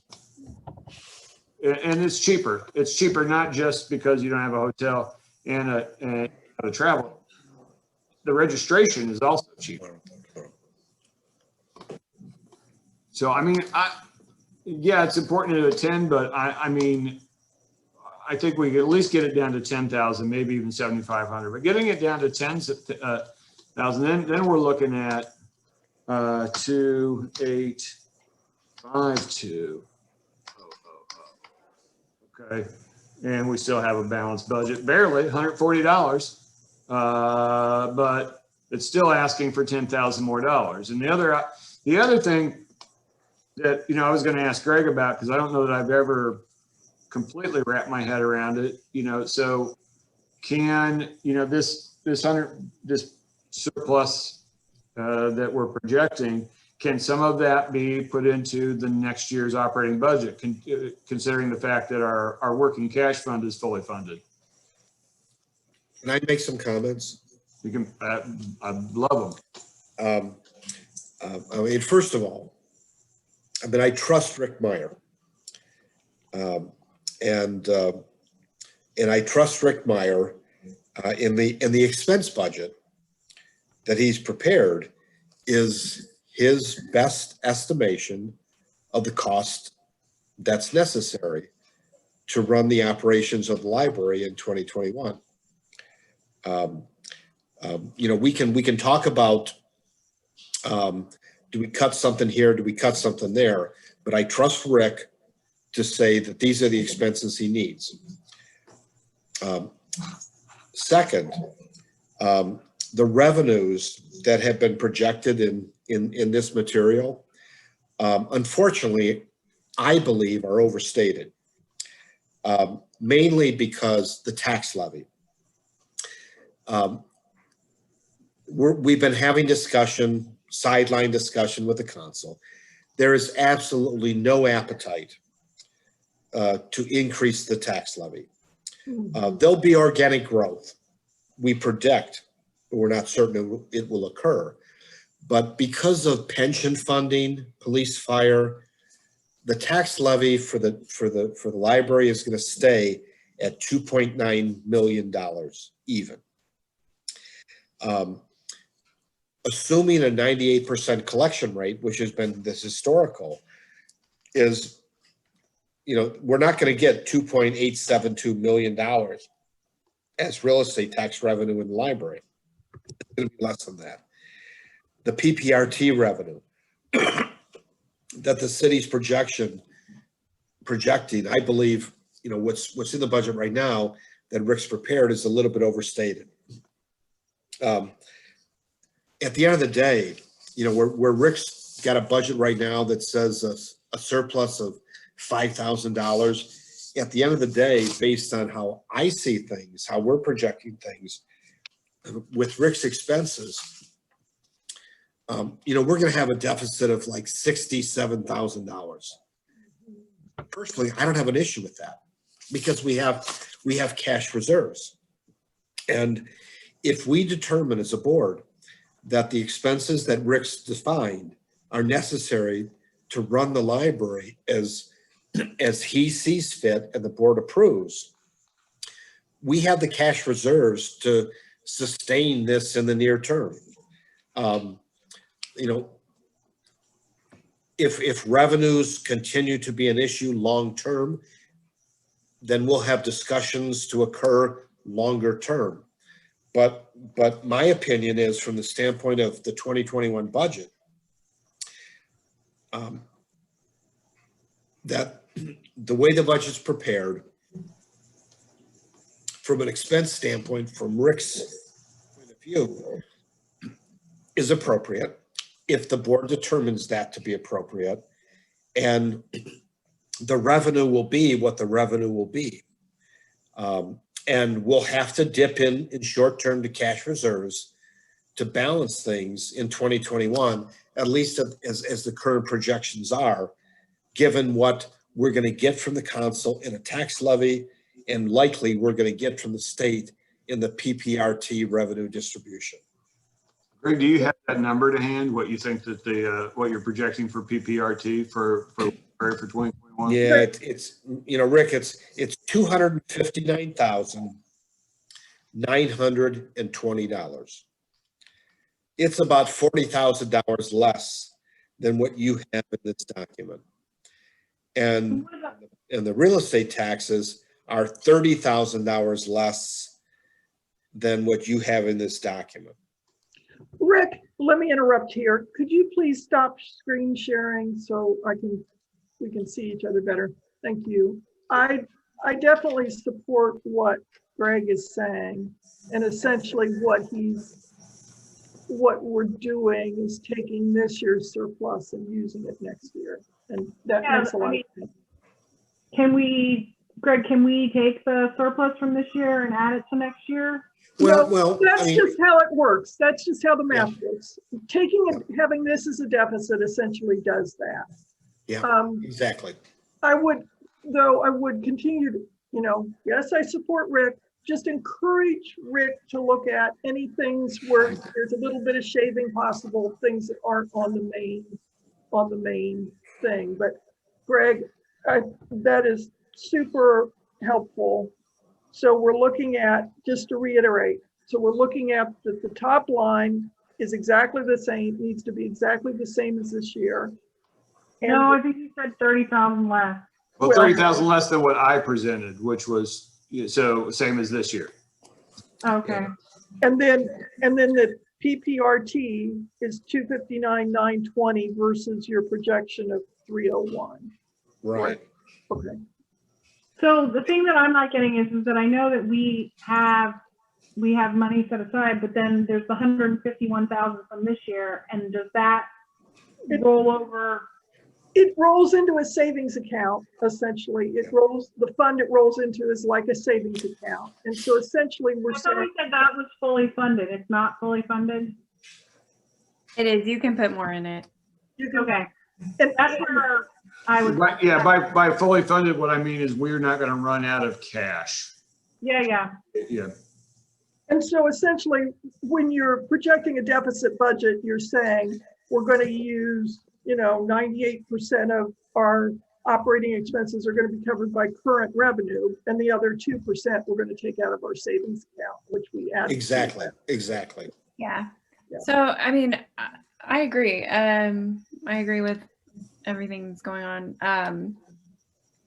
it's cheaper. It's cheaper not just because you don't have a hotel and a travel. The registration is also cheaper. So I mean, yeah, it's important to attend, but I mean, I think we could at least get it down to 10,000, maybe even 7,500. But getting it down to 10,000, then we're looking at 2,852. Okay, and we still have a balanced budget, barely $140, but it's still asking for 10,000 more dollars. And the other thing that I was going to ask Greg about, because I don't know that I've ever completely wrapped my head around it. So can this surplus that we're projecting, can some of that be put into the next year's operating budget, considering the fact that our working cash fund is fully funded? Can I make some comments? You can. I love them. I mean, first of all, I trust Rick Meyer. And I trust Rick Meyer in the expense budget that he's prepared is his best estimation of the cost that's necessary to run the operations of the library in 2021. We can talk about do we cut something here, do we cut something there, but I trust Rick to say that these are the expenses he needs. Second, the revenues that have been projected in this material, unfortunately, I believe are overstated, mainly because the tax levy. We've been having sideline discussion with the council. There is absolutely no appetite to increase the tax levy. There'll be organic growth. We predict, but we're not certain it will occur. But because of pension funding, police, fire, the tax levy for the library is going to stay at $2.9 million even. Assuming a 98% collection rate, which has been this historical, is we're not going to get $2.872 million as real estate tax revenue in the library. It's going to be less than that. The PPRT revenue that the city's projecting, I believe, what's in the budget right now that Rick's prepared is a little bit overstated. At the end of the day, where Rick's got a budget right now that says a surplus of $5,000. At the end of the day, based on how I see things, how we're projecting things, with Rick's expenses, we're going to have a deficit of like $67,000. Personally, I don't have an issue with that because we have cash reserves, and if we determine as a board that the expenses that Rick's defined are necessary to run the library as he sees fit and the board approves, we have the cash reserves to sustain this in the near term. If revenues continue to be an issue long term, then we'll have discussions to occur longer term. But my opinion is, from the standpoint of the 2021 budget, that the way the budget's prepared, from an expense standpoint, from Rick's point of view, is appropriate if the board determines that to be appropriate, and the revenue will be what the revenue will be. And we'll have to dip in short term to cash reserves to balance things in 2021, at least as the current projections are, given what we're going to get from the council in a tax levy, and likely we're going to get from the state in the PPRT revenue distribution. Greg, do you have that number to hand? What you think that what you're projecting for PPRT for 2021? Yeah, it's Rick, it's $259,920. It's about $40,000 less than what you have in this document. And the real estate taxes are $30,000 less than what you have in this document. Rick, let me interrupt here. Could you please stop screen sharing so we can see each other better? Thank you. I definitely support what Greg is saying, and essentially what we're doing is taking this year's surplus and using it next year, and that makes a lot of sense. Greg, can we take the surplus from this year and add it to next year? Well, that's just how it works. That's just how the math works. Having this as a deficit essentially does that. Yeah, exactly. I would continue to, yes, I support Rick. Just encourage Rick to look at any things where there's a little bit of shaving possible, things that aren't on the main thing. But Greg, that is super helpful. So we're looking at, just to reiterate, so we're looking at that the top line is exactly the same, needs to be exactly the same as this year. And no, I think you said 30,000 less. Well, 30,000 less than what I presented, which was so same as this year. Okay. And then the PPRT is 259,920 versus your projection of 301. Right. Okay. So the thing that I'm not getting is that I know that we have money set aside, but then there's the 151,000 from this year, and does that roll over? It rolls into a savings account, essentially. The fund it rolls into is like a savings account. And so essentially we're I thought we said that was fully funded. It's not fully funded? It is. You can put more in it. Okay. And That's where I was. By fully funded, what I mean is we're not going to run out of cash. Yeah. And so essentially, when you're projecting a deficit budget, you're saying we're going to use, 98% of our operating expenses are going to be covered by current revenue, and the other 2% we're going to take out of our savings account, which we add. Exactly. Yeah. Yeah. So, I mean, I agree. I agree with everything that's going on.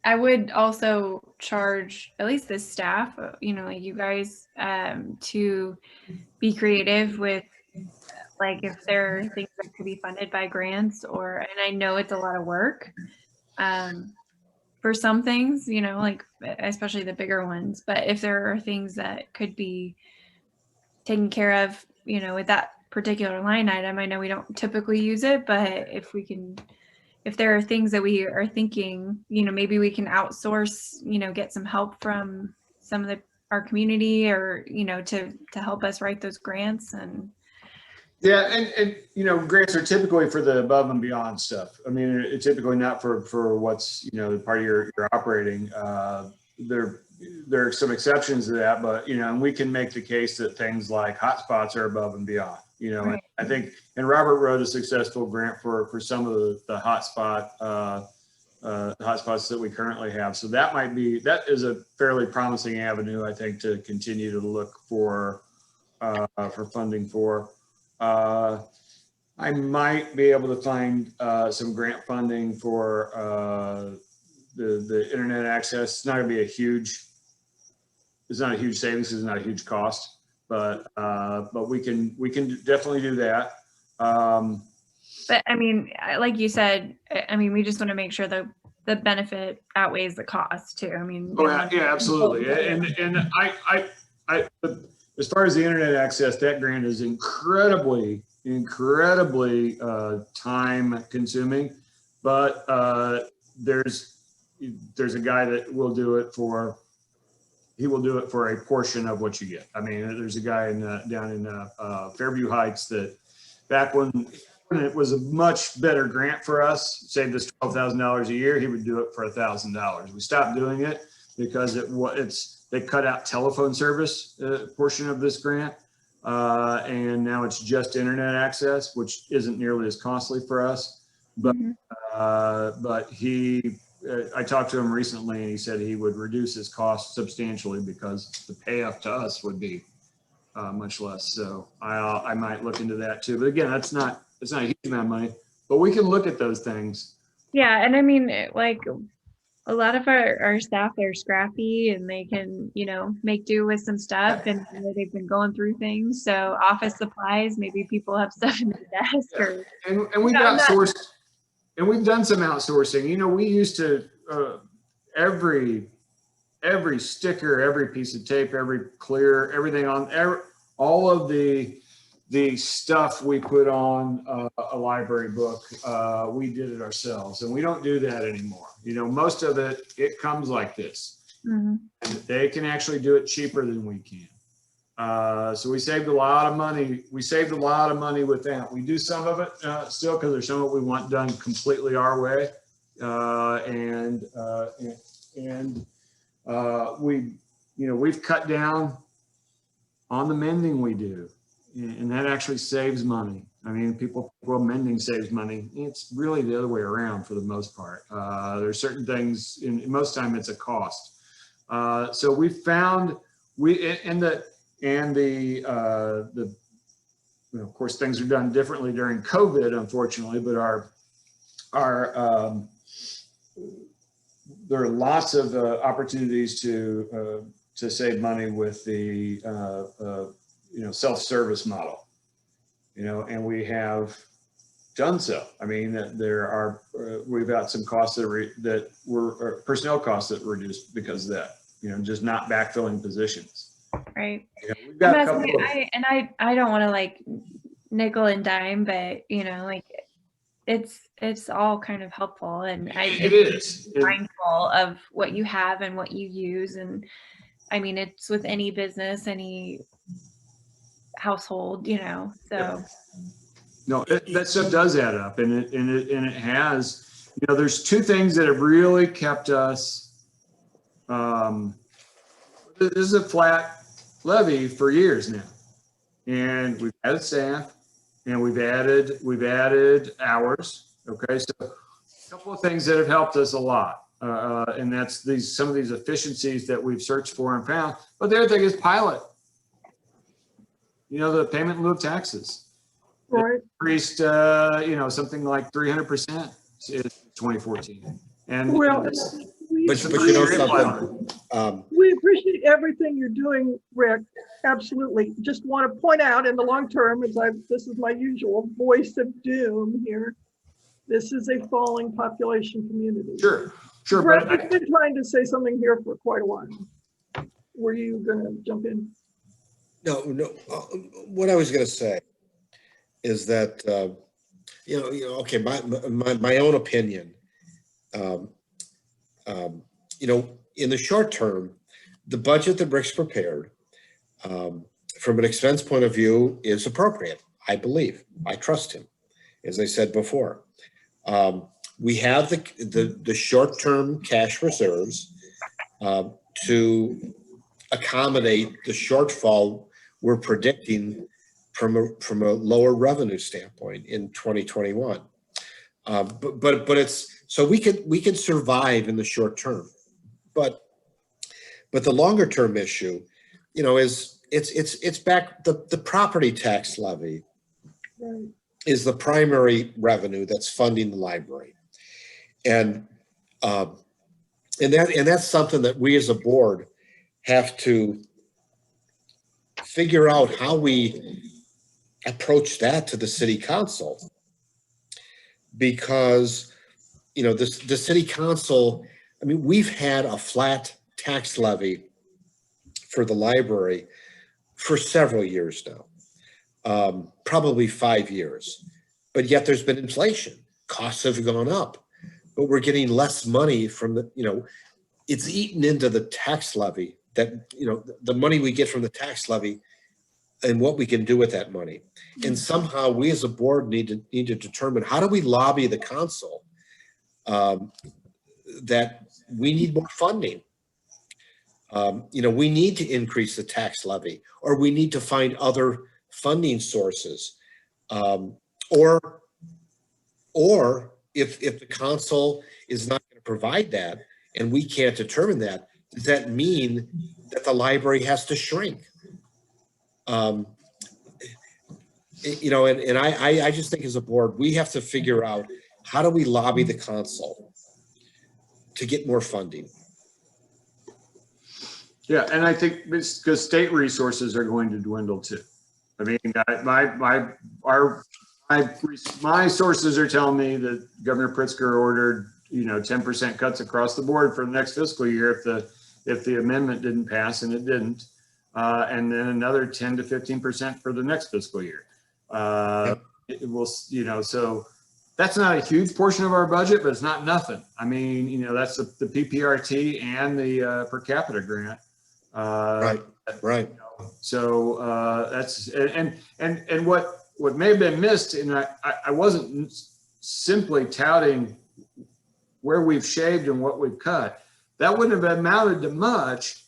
I would also charge at least the staff, like you guys, to be creative with, like, if there are things that could be funded by grants, and I know it's a lot of work for some things, like especially the bigger ones, but if there are things that could be taken care of, with that particular line item, I know we don't typically use it, but if there are things that we are thinking, maybe we can outsource, get some help from some of our community, or, to help us write those grants. And yeah, and grants are typically for the above and beyond stuff. I mean, it's typically not for what's part of your operating. There are some exceptions to that, but and we can make the case that things like hotspots are above and beyond. Right. I think, and Robert wrote a successful grant for some of the hotspots that we currently have. So that is a fairly promising avenue, I think, to continue to look for funding for. I might be able to find some grant funding for the internet access. It's not going to be it's not a huge savings. It's not a huge cost, but we can definitely do that. But I mean, like you said, we just want to make sure the benefit outweighs the cost too. Yeah, absolutely. And I as far as the internet access, that grant is incredibly time consuming, but there's a guy that will do it for a portion of what you get. There's a guy down in Fairview Heights that back when it was a much better grant for us, saved us $12,000 a year, he would do it for $1,000. We stopped doing it because they cut out telephone service portion of this grant. And now it's just internet access, which isn't nearly as costly for us. But I talked to him recently, and he said he would reduce his costs substantially because the pay up to us would be much less. So I might look into that too. But again, it's not a huge amount of money, but we can look at those things. Yeah, and I mean, like a lot of our staff, they're scrappy and they can, make do with some stuff, and they've been going through things. So office supplies, maybe people have stuff in their desk or. And we've outsourced, and we've done some outsourcing. We used to every sticker, every piece of tape, every clear, everything on all of the stuff we put on a library book, we did it ourselves, and we don't do that anymore. Most of it comes like this. And they can actually do it cheaper than we can. So we saved a lot of money. We saved a lot of money with that. We do some of it still because there's some of it we want done completely our way. We've cut down on the mending we do. And that actually saves money. I mean, people think, well, mending saves money. It's really the other way around for the most part. There's certain things, in most time it's a cost. So we found, of course, things are done differently during COVID, unfortunately, but there are lots of opportunities to save money with the self-service model, and we have done so. I mean, we've got some costs that were personnel costs that reduced because of that, just not backfilling positions. Right. We've got I don't want to nickel and dime, but it's all kind of helpful, and it is mindful of what you have and what you use. And I mean, it's with any business, any household, so. Yeah. No, that stuff does add up, and it has, there's two things that have really kept us, this is a flat levy for years now, and we've added staff, and we've added hours. Okay, so a couple of things that have helped us a lot, and that's some of these efficiencies that we've searched for and found. But the other thing is pilot. The payment in lieu of taxes. Right. Increased, something like 300% in 2014. And Well, but something, we appreciate everything you're doing, Rick. Absolutely. Just want to point out, in the long term, this is my usual voice of doom here. This is a falling population community. Sure. Brett, you've been trying to say something here for quite a while. Were you going to jump in? No. What I was going to say is that, okay, my own opinion, in the short term, the budget that Rick's prepared, from an expense point of view, is appropriate. I believe. I trust him, as I said before. We have the short-term cash reserves to accommodate the shortfall we're predicting from a lower revenue standpoint in 2021. But it's so we can survive in the short term, but the longer term issue, is it's back the property tax levy is the primary revenue that's funding the library, and that's something that we as a board have to figure out how we approach that to the city council, because the city council, I mean, we've had a flat tax levy for the library for several years now, probably 5 years, but yet there's been inflation. Costs have gone up, but we're getting less money from it's eaten into the tax levy, that the money we get from the tax levy and what we can do with that money. And somehow we as a board need to determine, how do we lobby the council that we need more funding? We need to increase the tax levy, or we need to find other funding sources. Or if the council is not going to provide that and we can't determine that, does that mean that the library has to shrink? And I just think as a board, we have to figure out, how do we lobby the council to get more funding? Yeah, and I think because state resources are going to dwindle too. I mean, my sources are telling me that Governor Pritzker ordered 10% cuts across the board for the next fiscal year if the amendment didn't pass, and it didn't, and then another 10 to 15% for the next fiscal year. It will, so that's not a huge portion of our budget, but it's not nothing. I mean, that's the PPRT and the per capita grant. Right. So that's and what may have been missed, and I wasn't simply touting where we've shaved and what we've cut. That wouldn't have amounted to much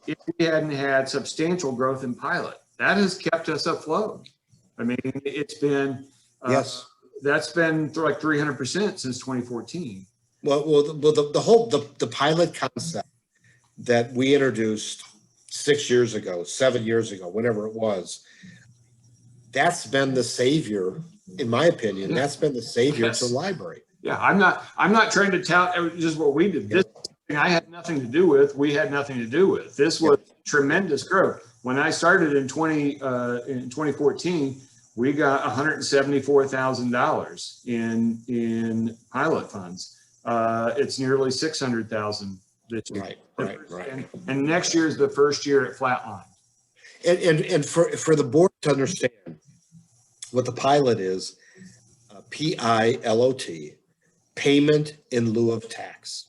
if we hadn't had substantial growth in pilot. That has kept us afloat. I mean, it's been Yes. That's been like 300% since 2014. Well, the pilot concept that we introduced 6 years ago, 7 years ago, whenever it was, that's been the savior, in my opinion. That's been the savior to the library. Yeah, I'm not trying to tout just what we did. This thing I had nothing to do with. We had nothing to do with. This was tremendous growth. When I started in 2014, we got $174,000 in pilot funds. It's nearly 600,000 this year. Right. And next year is the first year at flatline. And for the board to understand what the pilot is, PILOT, payment in lieu of tax.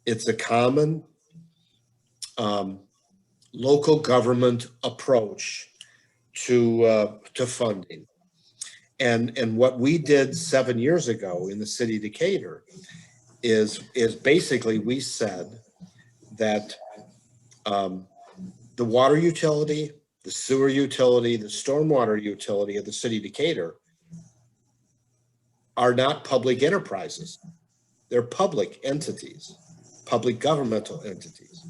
It's a common local government approach to funding. And what we did 7 years ago in the city of Decatur is basically we said that the water utility, the sewer utility, the stormwater utility of the city of Decatur are not public enterprises. They're public entities, public governmental entities.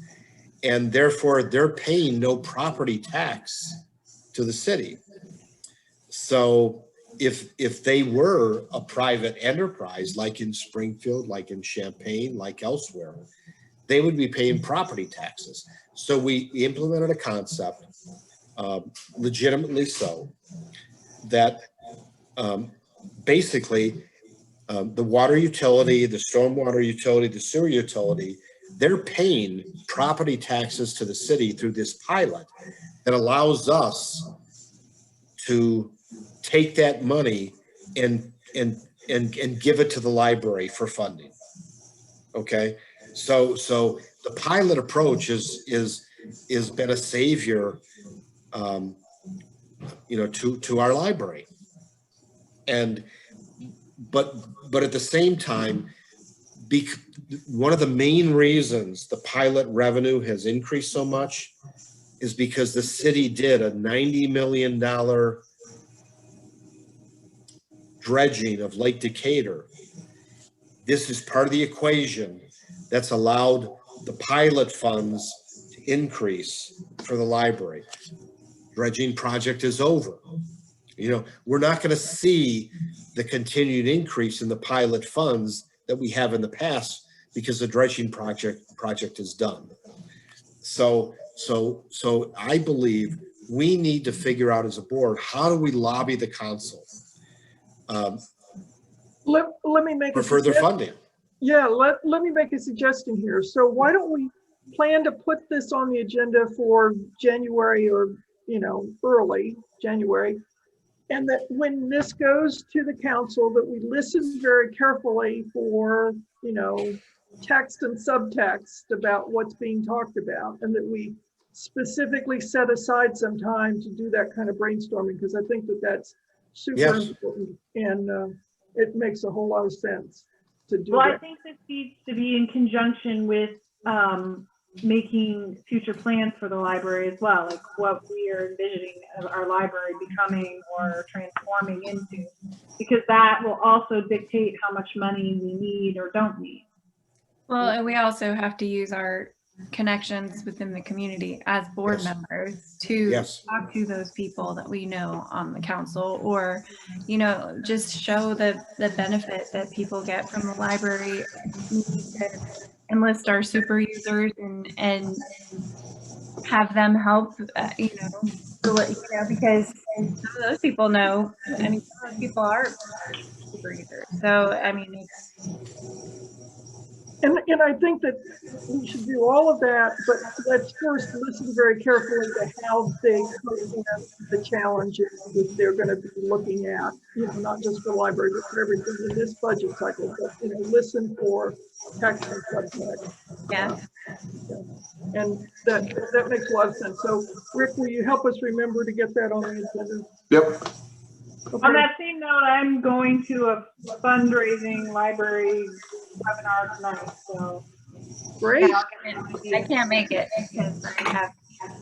And therefore they're paying no property tax to the city. So if they were a private enterprise, like in Springfield, like in Champaign, like elsewhere, they would be paying property taxes. So we implemented a concept, legitimately so, that basically the water utility, the stormwater utility, the sewer utility, they're paying property taxes to the city through this pilot that allows us to take that money and give it to the library for funding. Okay, so the pilot approach is been a savior, to our library, but at the same time, one of the main reasons the pilot revenue has increased so much is because the city did a $90 million dredging of Lake Decatur. This is part of the equation that's allowed the pilot funds to increase for the library. Dredging project is over. We're not going to see the continued increase in the pilot funds that we have in the past because the dredging project is done. So I believe we need to figure out as a board, how do we lobby the council Let me make for further funding? Yeah, let me make a suggestion here. So why don't we plan to put this on the agenda for January, or early January, and that when this goes to the council, that we listen very carefully for text and subtext about what's being talked about, and that we specifically set aside some time to do that kind of brainstorming, because I think that that's super important, and it makes a whole lot of sense to do Well, I that. think this needs to be in conjunction with making future plans for the library as well, like what we are envisioning of our library becoming or transforming into, because that will also dictate how much money we need or don't need. Well, and we also have to use our connections within the community as board Yes. members to Yes. talk to those people that we know on the council, or, you know, just show the benefit that people get from the library. We need to enlist our super users and have them help, you know, because some of those people know, I mean, some of those people are super users. So, I mean, it's, And I think that we should do all of that, but let's first listen very carefully to how they present the challenges that they're going to be looking at, you know, not just for library, but for everything in this budget cycle, but, you know, listen for text and subtext. yeah. And that makes a lot of sense. So Rick, will you help us remember to get that on the agenda? Yep. Okay. On that same note, I'm going to a fundraising library webinar tonight, so. Great. I can't make it because I have.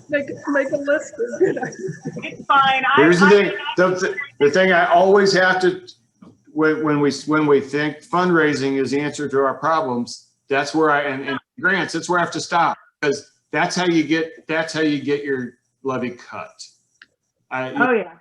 Make a list of good ideas. It's fine. Here's the thing, the thing I always have to, when we think fundraising is the answer to our problems, that's where and grants, that's where I have to stop, because that's how you get your levy cut. Oh, yeah.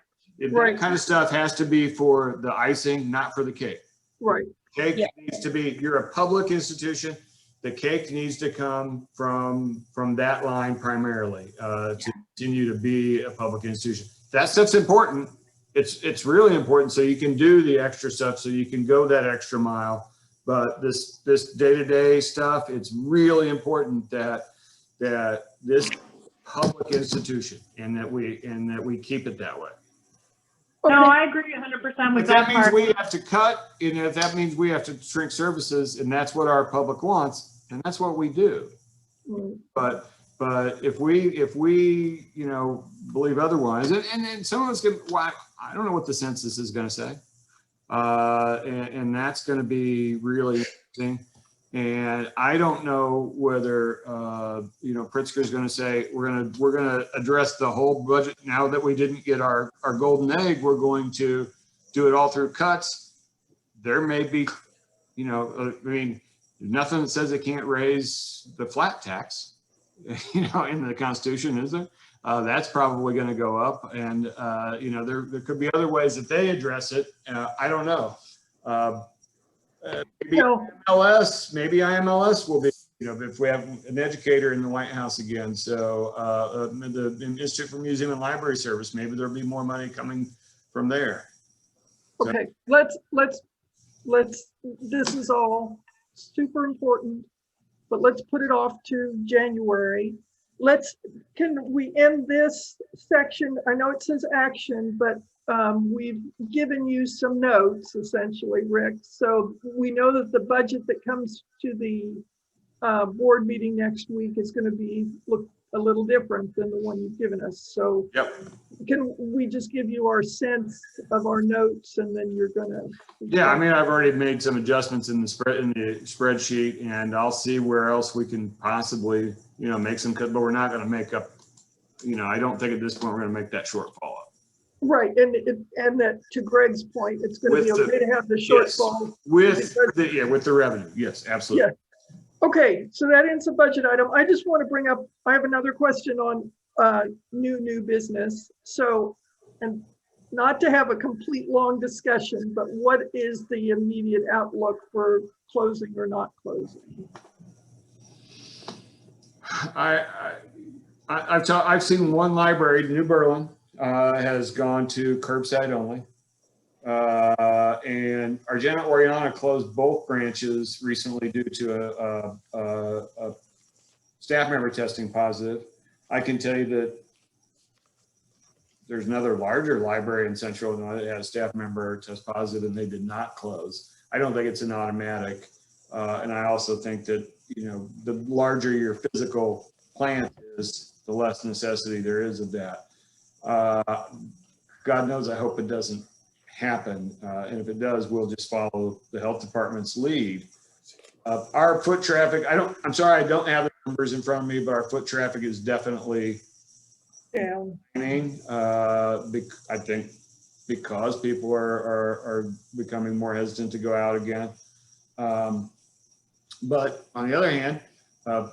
Right. That kind of stuff has to be for the icing, not for the cake. Right. Cake Yeah. needs to be, you're a public institution, the cake needs to come from that line primarily, to continue to be a public institution. That stuff's important. It's really important, so you can do the extra stuff, so you can go that extra mile. But this day-to-day stuff, it's really important that this public institution and that we keep it that way. Okay. No, I agree 100% with If that means part. we have to cut, and if that means we have to shrink services, and that's what our public wants, and that's what we do. Mm. But if we you know, believe otherwise, and some of us get, well, I don't know what the census is going to say, and that's going to be really interesting. And I don't know whether you know, Pritzker is going to say we're going to address the whole budget now that we didn't get our golden egg. We're going to do it all through cuts. There may be, you know, I mean, there's nothing that says they can't raise the flat tax, you know, in the Constitution, is there? That's probably going to go up, and you know, there could be other ways that they address it. I don't know. Maybe IMLS will be, you know, if we have an educator in the White House again. So the Institute for Museum and Library Service, maybe there'll be more money coming from there. Okay, let's, this is all super important, but let's put it off to January. Can we end this section? I know it says action, but we've given you some notes essentially, Rick. So we know that the budget that comes to the board meeting next week is going to look a little different than the one you've given us. So Yep. can we just give you our sense of our notes, and then you're going to? Yeah, I mean, I've already made some adjustments in the spreadsheet, and I'll see where else we can possibly, you know, make some cut, but we're not going to make up, you know, I don't think at this point we're going to make that shortfall up. Right, and that, to Greg's point, it's going to be okay to have the shortfall. With the revenue. Yes, absolutely. Yeah. Okay, so that ends the budget item. I just want to bring up, I have another question on new business. So, and not to have a complete long discussion, but what is the immediate outlook for closing or not closing? I've seen one library, New Berlin, has gone to curbside only. And Argenta Oriana closed both branches recently due to a staff member testing positive. I can tell you that there's another larger library in Central Illinois that had a staff member test positive, and they did not close. I don't think it's an automatic. And I also think that, you know, the larger your physical plant is, the less necessity there is of that. God knows, I hope it doesn't happen. And if it does, we'll just follow the health department's lead. Our foot traffic, I'm sorry, I don't have the numbers in front of me, but our foot traffic is definitely down. I think because people are becoming more hesitant to go out again. But on the other hand, the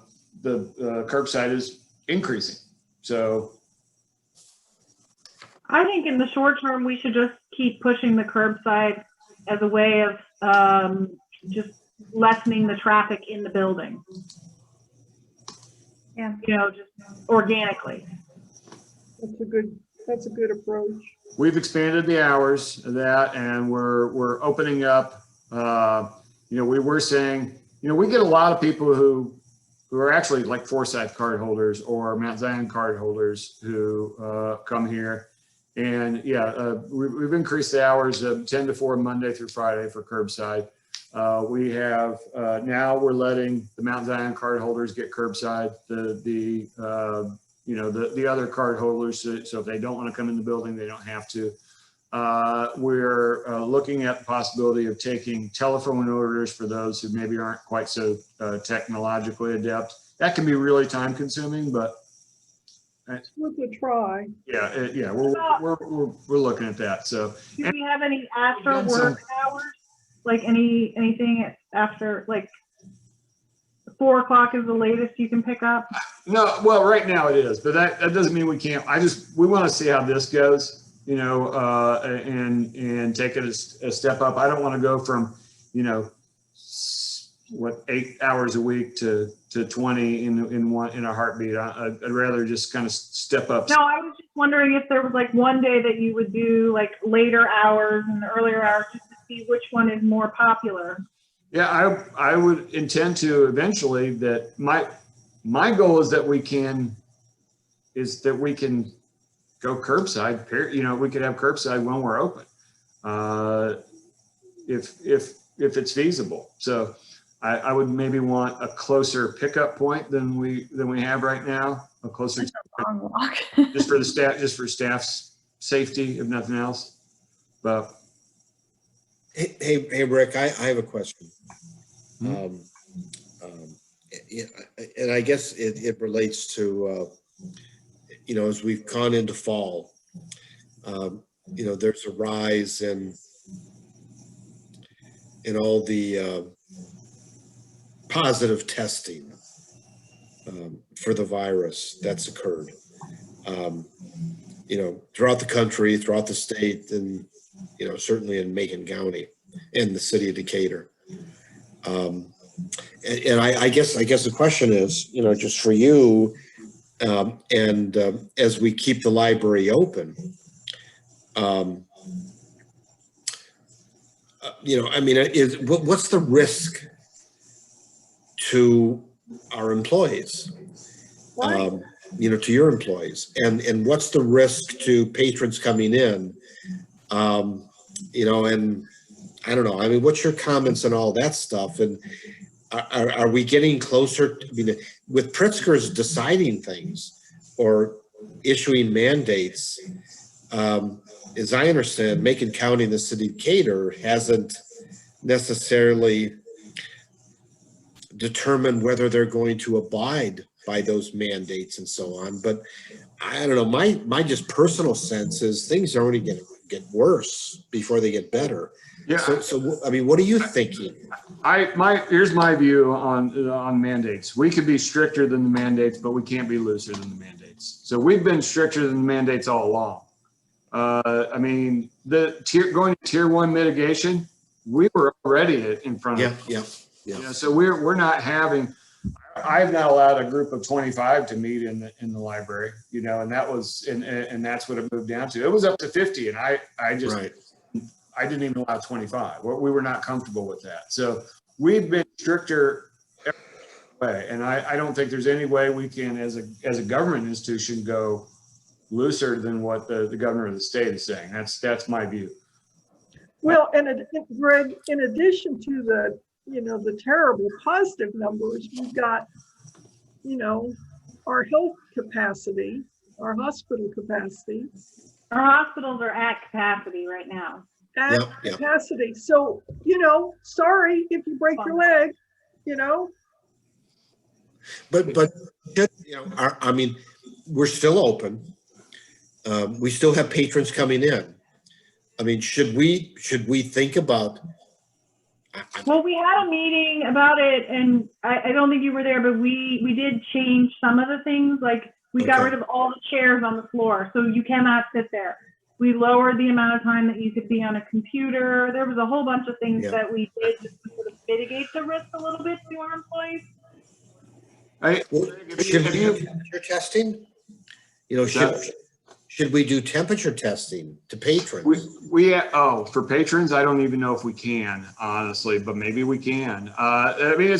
curbside is increasing. So I think in the short term, we should just keep pushing the curbside as a way of just lessening the traffic in the building. Yeah. You know, just organically. That's a good approach. we've expanded the hours of that, and we're opening up. We were saying, we get a lot of people who are actually like Forsyth card holders or Mount Zion card holders who come here. And we've increased the hours of 10 to 4 Monday through Friday for curbside. We have now we're letting the Mount Zion card holders get curbside. The other card holders, so if they don't want to come in the building, they don't have to. We're looking at the possibility of taking telephone orders for those who maybe aren't quite so technologically adept. That can be really time consuming, but It's worth a try. we're looking at that. So Do we have any after Done work hours? Like anything after like 4 o'clock is the latest you can pick up? no, well, right now it is, but that doesn't mean we can't. We want to see how this goes, and take it a step up. I don't want to go from, 8 hours a week to 20 in a heartbeat. I'd rather just kind of step up. No, I was just wondering if there was like one day that you would do like later hours and earlier hours just to see which one is more popular. Yeah, I would intend to eventually. That my goal is that we can go curbside. We could have curbside when we're open, if it's feasible. So I would maybe want a closer pickup point than we have right now. A closer Long walk. just for staff's safety, if nothing else. But Hey, Rick, I have a question. Hmm? And I guess it relates to, as we've gone into fall, there's a rise in all the positive testing for the virus that's occurred, throughout the country, throughout the state, and, certainly in Macon County and the city of Decatur. And I guess the question is, just for you, and as we keep the library open, what's the risk to our employees, Right. to your employees, and what's the risk to patrons coming in, and I don't know. What's your comments on all that stuff? And are we getting closer? With Pritzker's deciding things or issuing mandates, as I understand, Macon County and the city of Decatur hasn't necessarily determined whether they're going to abide by those mandates and so on. But I don't know. My just personal sense is things are only going to get worse before they get better. yeah, So what are you thinking? here's my view on mandates. We could be stricter than the mandates, but we can't be looser than the mandates. So we've been stricter than the mandates all along. Going to tier 1 mitigation, we were already in front of. Yeah. So we're not having. I've not allowed a group of 25 to meet in the library. And that was and that's what it moved down to. It was up to 50, and I just. Right. I didn't even allow 25. We were not comfortable with that. So we've been stricter every way. And I don't think there's any way we can, as a government institution, go looser than what the governor of the state is saying. That's my view. Well, and Greg, in addition to the terrible positive numbers, we've got, our health capacity, our hospital capacity. Our hospitals are at capacity right now. Capacity. So, sorry if you break your leg, you know? But, you know, I mean, we're still open. We still have patrons coming in. I mean, should we think about? Well, we had a meeting about it, and I don't think you were there, but we did change some of the things. Like we got Okay. rid of all the chairs on the floor, so you cannot sit there. We lowered the amount of time that you could be on a computer. There was a whole bunch of things Yeah. that we did just to sort of mitigate the risk a little bit to our employees. Well, should we do temperature testing? You know, should we do temperature testing to patrons? For patrons, I don't even know if we can, honestly, but maybe we can. I mean,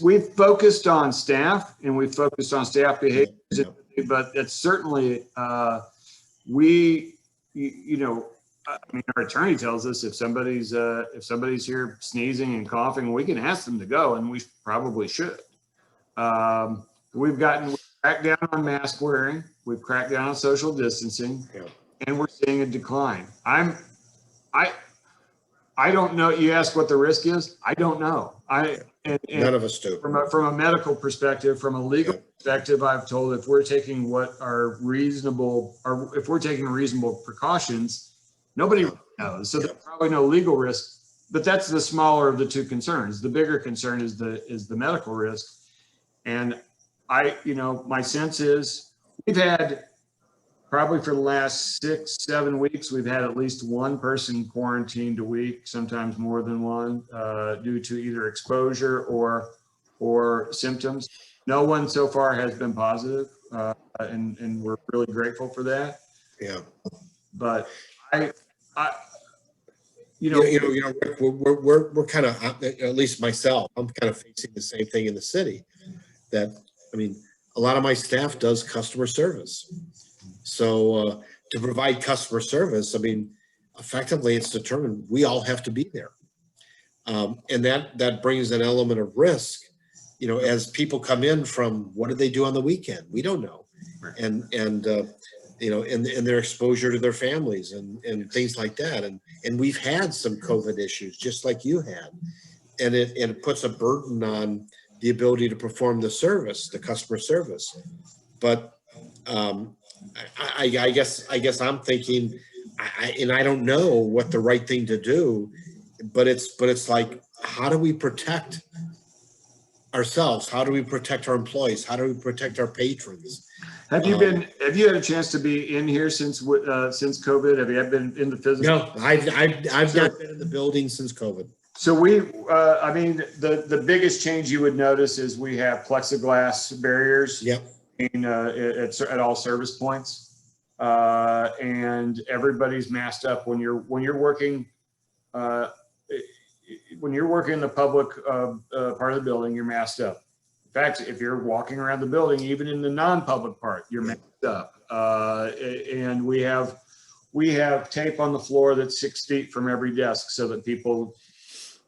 we've focused on staff and we've focused on staff behaviors, but it's certainly, you know, I mean, our attorney tells us if somebody's here sneezing and coughing, we can ask them to go, and we probably should. We've cracked down on mask wearing. We've cracked down on social distancing, and we're seeing a decline. I don't know. You ask what the risk is. I don't know. None of us do. From a medical perspective, from a legal perspective, I've told if we're taking if we're taking reasonable precautions, nobody knows. So there's probably no legal risk, but that's the smaller of the two concerns. The bigger concern is the medical risk. And my sense is we've had probably for the last 6-7 weeks, we've had at least one person quarantined a week, sometimes more than one, due to either exposure or symptoms. No one so far has been positive, and we're really grateful for that. Yeah. But Rick, we're kind of, at least myself, I'm kind of facing the same thing in the city. That, I mean, a lot of my staff does customer service. So to provide customer service, I mean, effectively it's determined we all have to be there. And that brings an element of risk, you know, as people come in from, what did they do on the weekend? We don't know. And you know, and their exposure to their families and things like that. And we've had some COVID issues, just like you had. And it puts a burden on the ability to perform the service, the customer service. But I guess I'm thinking, I don't know what the right thing to do, but it's like, how do we protect ourselves? How do we protect our employees? How do we protect our patrons? have you had a chance to be in here since COVID? Have you been in the physical? No, I've not been in the building since COVID. So I mean, the biggest change you would notice is we have plexiglass barriers. Yep. At all service points, and everybody's masked up when you're working. When you're working in the public part of the building, you're masked up. In fact, if you're walking around the building, even in the non-public part, you're masked up. And we have tape on the floor that's 6 feet from every desk so that people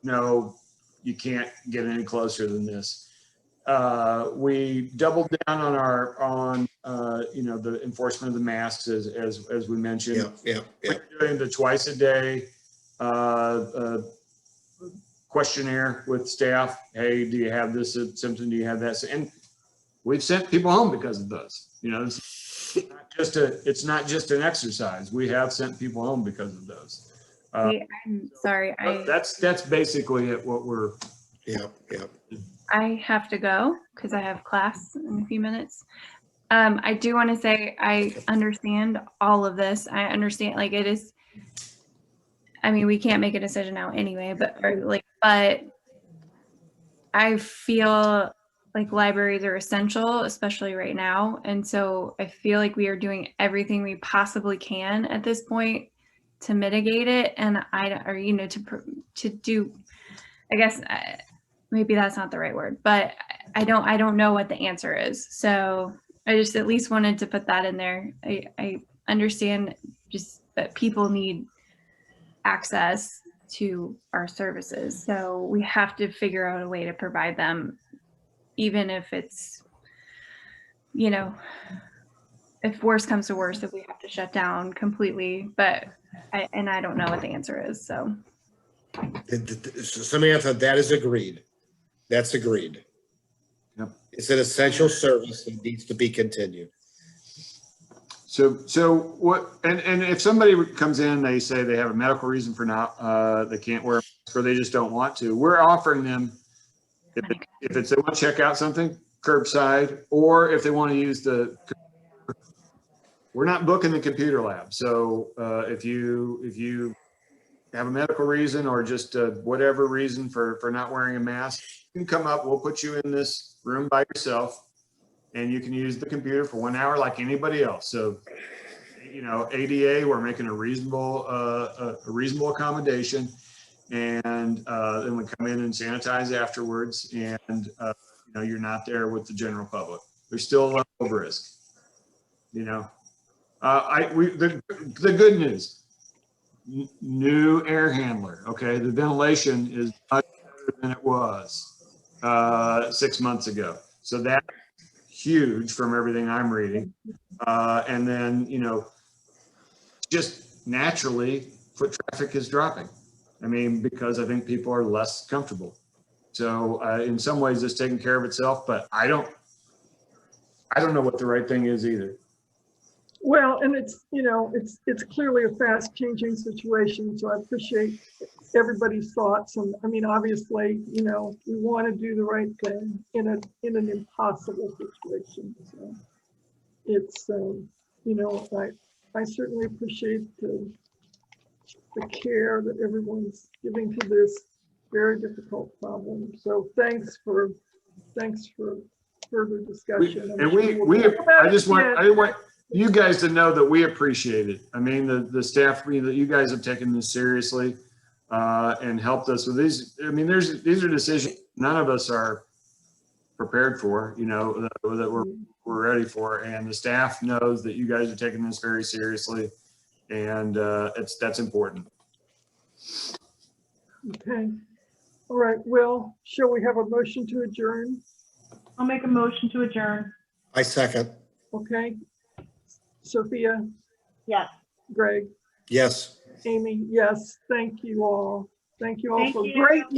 know you can't get any closer than this. We doubled down on the enforcement of the masks as we mentioned. Yeah. We're doing the twice a day questionnaire with staff. Hey, do you have this symptom? Do you have that? And we've sent people home because of those. You know, it's not just an exercise. We have sent people home because of those. Wait, I'm sorry. That's basically it. What we're. Yeah. I have to go because I have class in a few minutes. I do want to say I understand all of this. I understand, like, it is. I mean, we can't make a decision now anyway, but I feel like libraries are essential, especially right now. And so I feel like we are doing everything we possibly can at this point to mitigate it. And to do, I guess maybe that's not the right word, but I don't know what the answer is. So I just at least wanted to put that in there. I understand just that people need access to our services. So we have to figure out a way to provide them, even if it's, you know, if worse comes to worse, if we have to shut down completely. But I don't know what the answer is. So Samantha, that is agreed. That's agreed. Yep. It's an essential service that needs to be continued. So what, and if somebody comes in, they say they have a medical reason for not, they can't wear a mask or they just don't want to, we're offering them, if it's, they want to check out something curbside, or if they want to use we're not booking the computer lab. So if you have a medical reason or just whatever reason for not wearing a mask, you can come up, we'll put you in this room by yourself and you can use the computer for 1 hour like anybody else. So, you know, ADA, we're making a reasonable accommodation, and then we come in and sanitize afterwards, and you know, you're not there with the general public. There's still a level of risk, you know. The good news, new air handler. Okay, the ventilation is much better than it was 6 months ago. So that's huge from everything I'm reading. And then, you know, just naturally foot traffic is dropping. I mean, because I think people are less comfortable. So in some ways it's taking care of itself, but I don't know what the right thing is either. Well, and it's, you know, it's clearly a fast changing situation. So I appreciate everybody's thoughts. And I mean, obviously, you know, we want to do the right thing in an impossible situation. So it's, you know, I certainly appreciate the care that everyone's giving to this very difficult problem. So thanks for further discussion. I just want you guys to know that we appreciate it. I mean, the staff, that you guys have taken this seriously and helped us with these. I mean, these are decisions none of us are prepared for, you know, that we're ready for. And the staff knows that you guys are taking this very seriously, and that's important. Okay. All right. Well, shall we have a motion to adjourn? I'll make a motion to adjourn. I second. Okay. Sophia, Yes. Greg, Yes. Amy, yes. Thank you all. Thank you all Thank for you. great